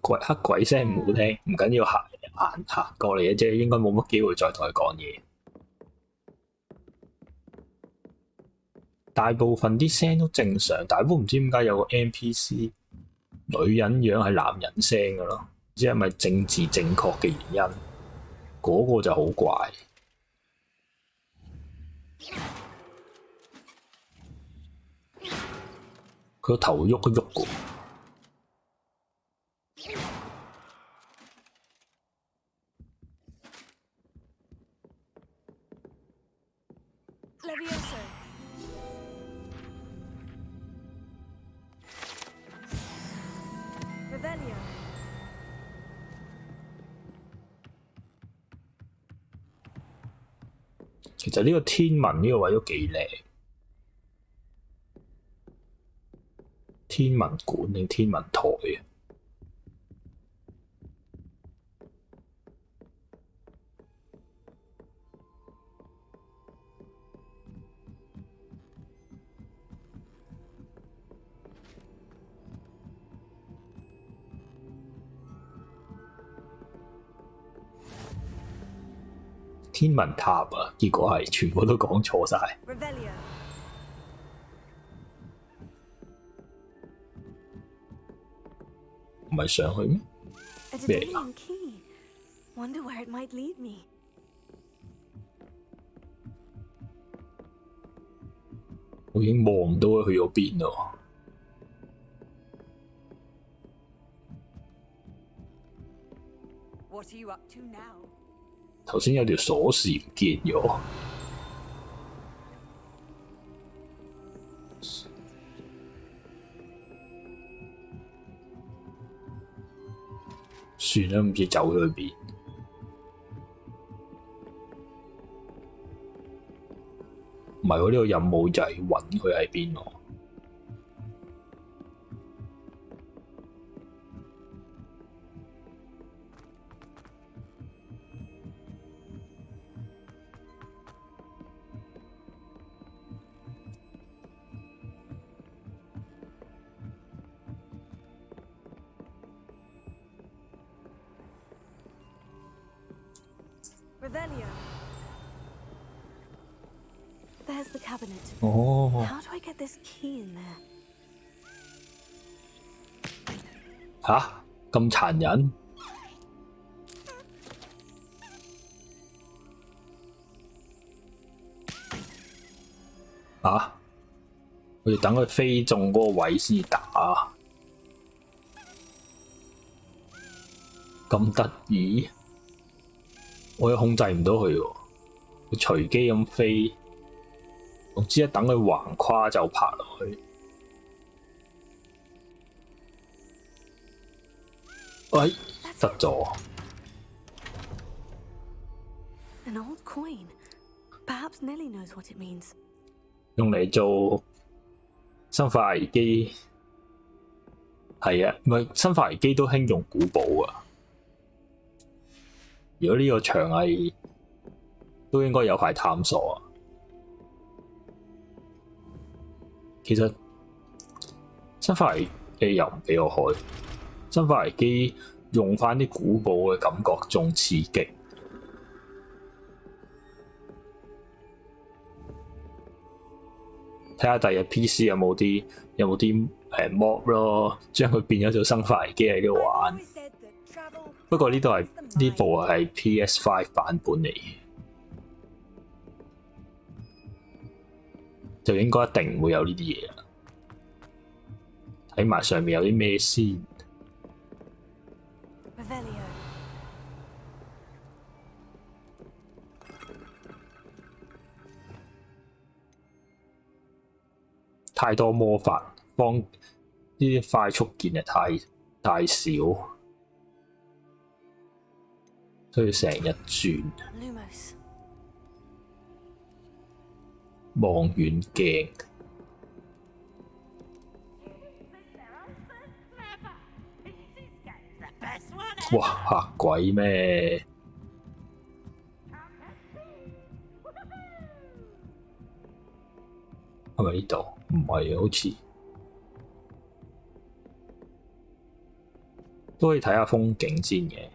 黑鬼聲唔好聽，唔緊要，行過嚟嘅啫，應該冇乜機會再同佢講嘢。大部分啲聲都正常，但係都唔知點解有個 NPC 女人樣係男人聲㗎咯，唔知係咪政治正確嘅原因？嗰個就好怪。佢個頭喐一喐㗎。Levioso. Revelio. 其實呢個天文呢個位都幾靚，天文館定天文台啊？天文塔啊，結果係全部都講錯晒。唔係上去咩？咩嚟㗎？ Wonder where it might lead me. 我已經望唔到佢去咗邊咯。What are you up to now? 頭先有條鎖匙唔見咗，算啦，唔知走咗去邊。唔係喎，呢個任務就係揾佢喺邊喎。Revelio. There's the cabinet. 哦， How do I get this key in there? 吓咁殘忍！啊！我要等佢飛中嗰個位先至打，咁得意，我又控制唔到佢喎，佢隨機咁飛，總之一等佢橫跨就爬落去。喂，得咗。An old coin. Perhaps Nellie knows what it means. 用嚟做生化危機，係啊，唔係生化危機都興用古堡啊。如果呢個場係都應該有排探索啊。其實生化危機又唔俾我開，生化危機用返啲古堡嘅感覺仲刺激。睇下第日 PC 有冇啲mod 咯，將佢變咗做生化危機喺度玩。不過呢部係 PS5 版本嚟嘅，就應該一定唔會有呢啲嘢啦。睇埋上面有啲咩先。太多魔法，幫呢啲快速鍵又太少，所以成日轉。望遠鏡，哇嚇鬼咩？係咪呢度？唔係啊，好似都可以睇下風景先嘅，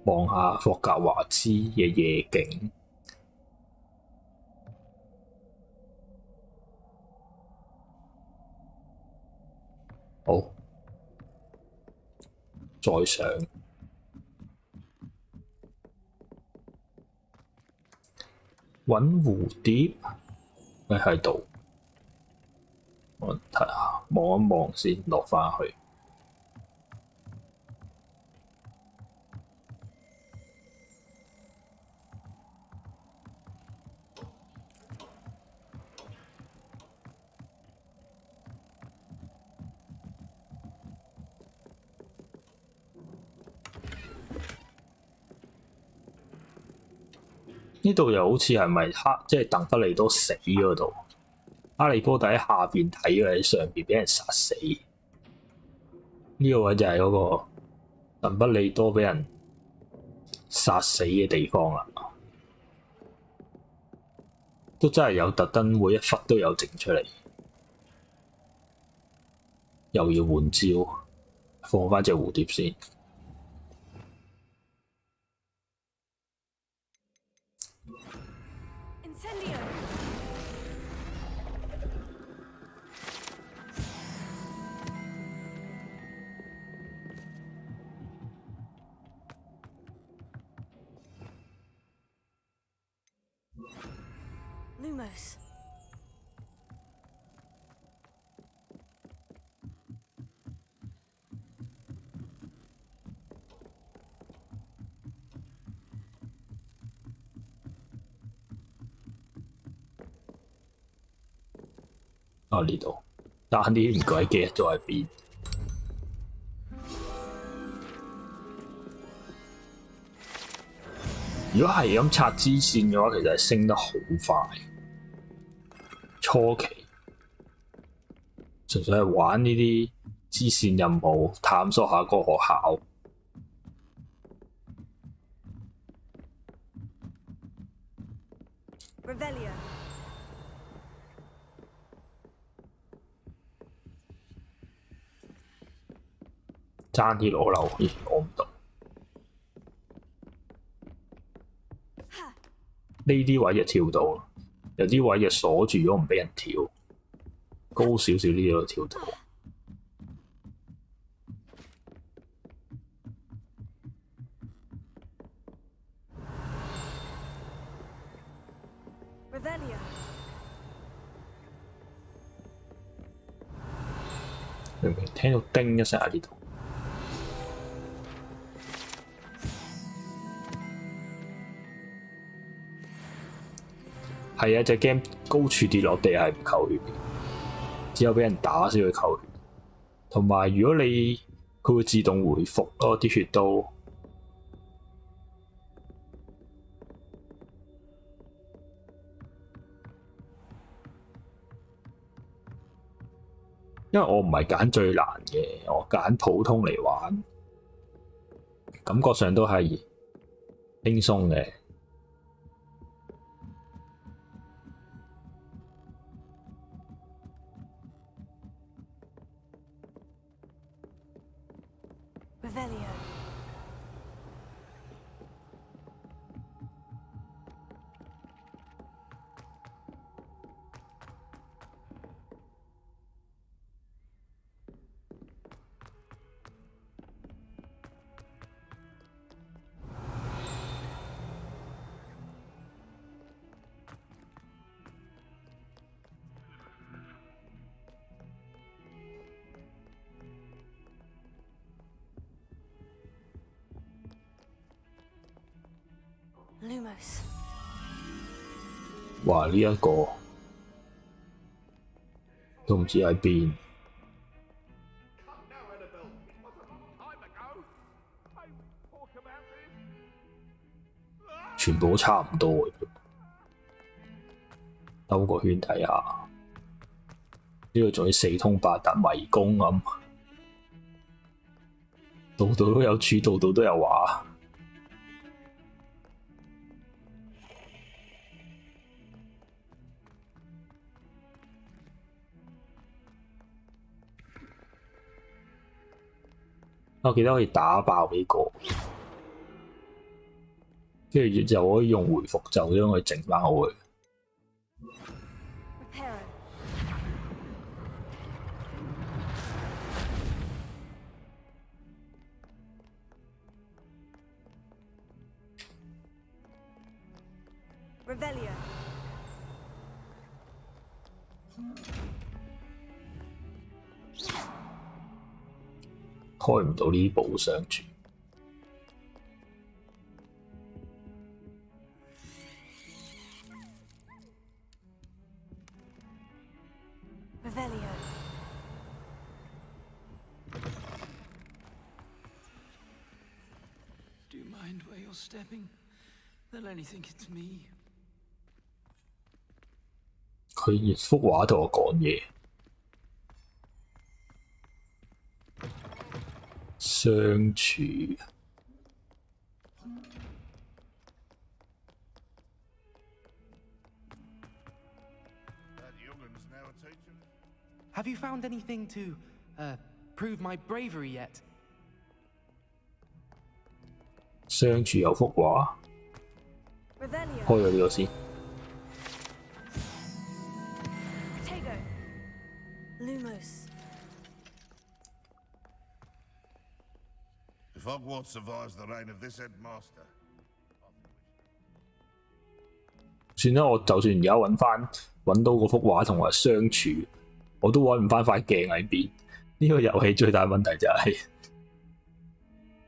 望下霍格華茲嘅夜景。好，再上。揾蝴蝶，喺度。我睇下，望一望先，落返去。呢度又好似係咪即係鄧不利多死嗰度？哈利波特喺下邊睇，喺上邊俾人殺死。呢個位就係嗰個鄧不利多俾人殺死嘅地方啦。都真係有特登，每一忽都有整出嚟。又要換招，放返隻蝴蝶先。Lumos. 呢度爭啲唔鬼記得咗喺邊。如果係咁拆支線嘅話，其實係升得好快。初期純粹係玩呢啲支線任務，探索下個學校。爭啲攞樓，攞唔到。呢啲位就跳到，有啲位就鎖住咗唔俾人跳，高少少呢度跳到。明明聽到叮一聲喺呢度。係啊，隻 game 高處跌落地係唔扣血嘅，只有俾人打先會扣血。同埋如果佢會自動回復咯，啲血都。因為我唔係揀最難嘅，我揀普通嚟玩，感覺上都係輕鬆嘅。Lumos。哇！呢一個都唔知喺邊。全部都差唔多嘅，兜個圈睇下。呢度仲要四通八達迷宮咁，度度都有柱，度度都有話。我記得可以打爆呢個，跟住就可以用回復咒將佢整翻好佢。開唔到呢部上住。Do you mind where you're stepping? They'll only think it's me. 佢幅畫同我講嘢。相處。Have you found anything to prove my bravery yet? 相處有幅畫，開咗呢個先。Lumos。If Hogwarts survives the reign of this headmaster， 算啦，我就算而家揾到嗰幅畫同埋相處，我都揾唔翻塊鏡喺邊。呢個遊戲最大問題就係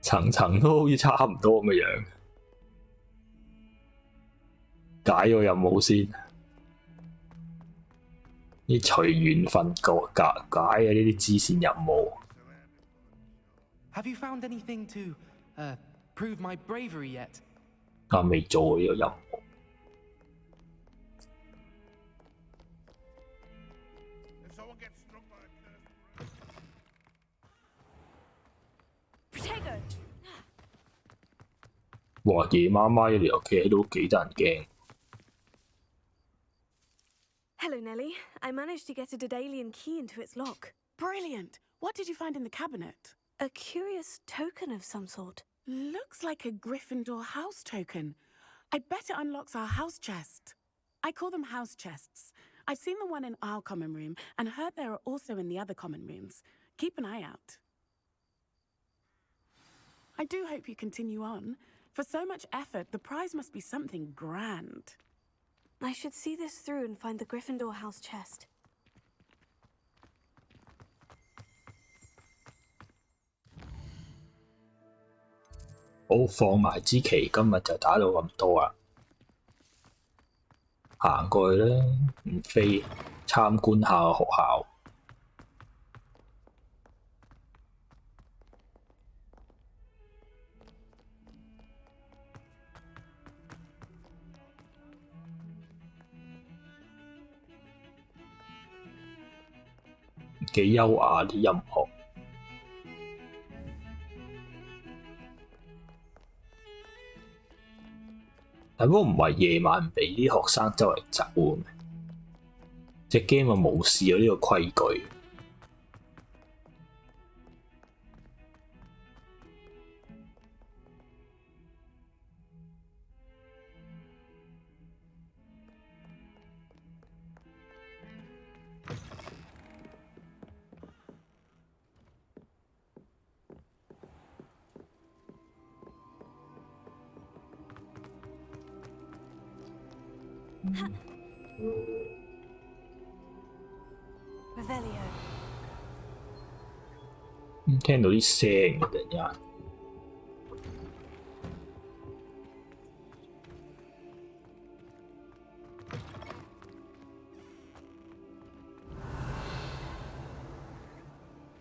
層層都好似差唔多咁嘅樣。解個任務先，呢隨緣分解嘅呢啲支線任務。Have you found anything to prove my bravery yet? 未做呢個任務。哇！夜媽媽一條企喺度幾得人驚。Hello, Nellie. I managed to get a Daedalian key into its lock. Brilliant! What did you find in the cabinet? A curious token of some sort. Looks like a Gryffindor house token. I bet it unlocks our house chest. I call them house chests. I've seen the one in our common room and heard there are also in the other common rooms. Keep an eye out. I do hope you continue on. For so much effort, the prize must be something grand. I should see this through and find the Gryffindor house chest. 好，放埋支旗，今日就打到咁多啦。行過去啦，唔飛，參觀下學校。幾優雅啲音樂。但嗰個唔係夜晚唔俾啲學生周圍走嘅咩？隻 game 啊無視咗呢個規矩。Revelio. 聽到啲聲嘅突然間。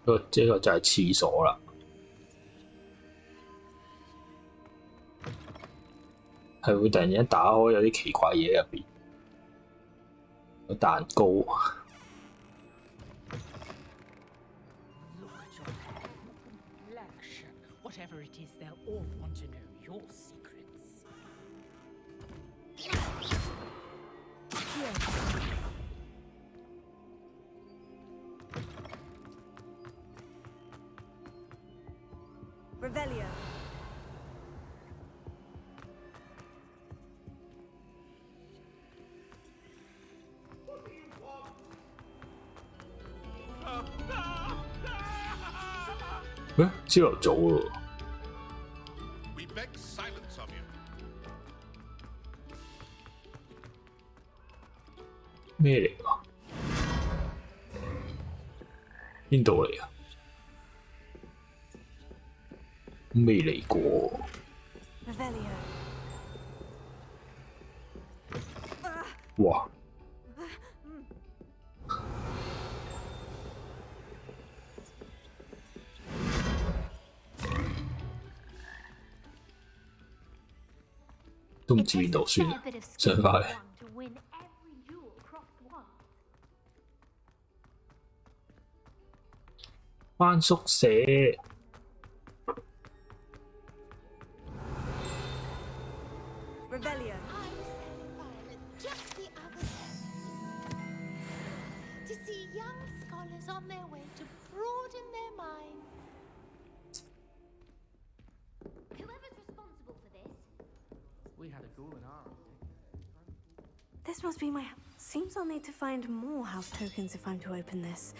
呢個就係廁所啦。係會突然間打開有啲奇怪嘢入邊，有蛋糕。Whatever it is, they'll all want to know your secrets. Revelio. What? 朝頭早喎。We beg silence of you. 咩嚟㗎？邊度嚟啊？未嚟過。Revelio. 哇！都唔知邊度算啦，上返嚟。返宿舍。Revelio. Just the other day, to see young scholars on their way to broaden their minds. Whoever's responsible for this. We had a goal in our. This must be my. Seems I'll need to find more house tokens if I'm to open this.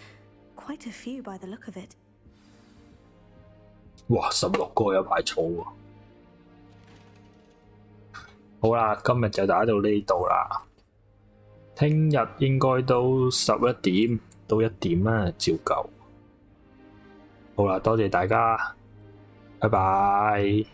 Quite a few by the look of it. 哇！16個有排儲喎。好啦，今日就打到呢度啦。聽日應該都11點到1點啦，照舊。好啦，多謝大家，拜拜。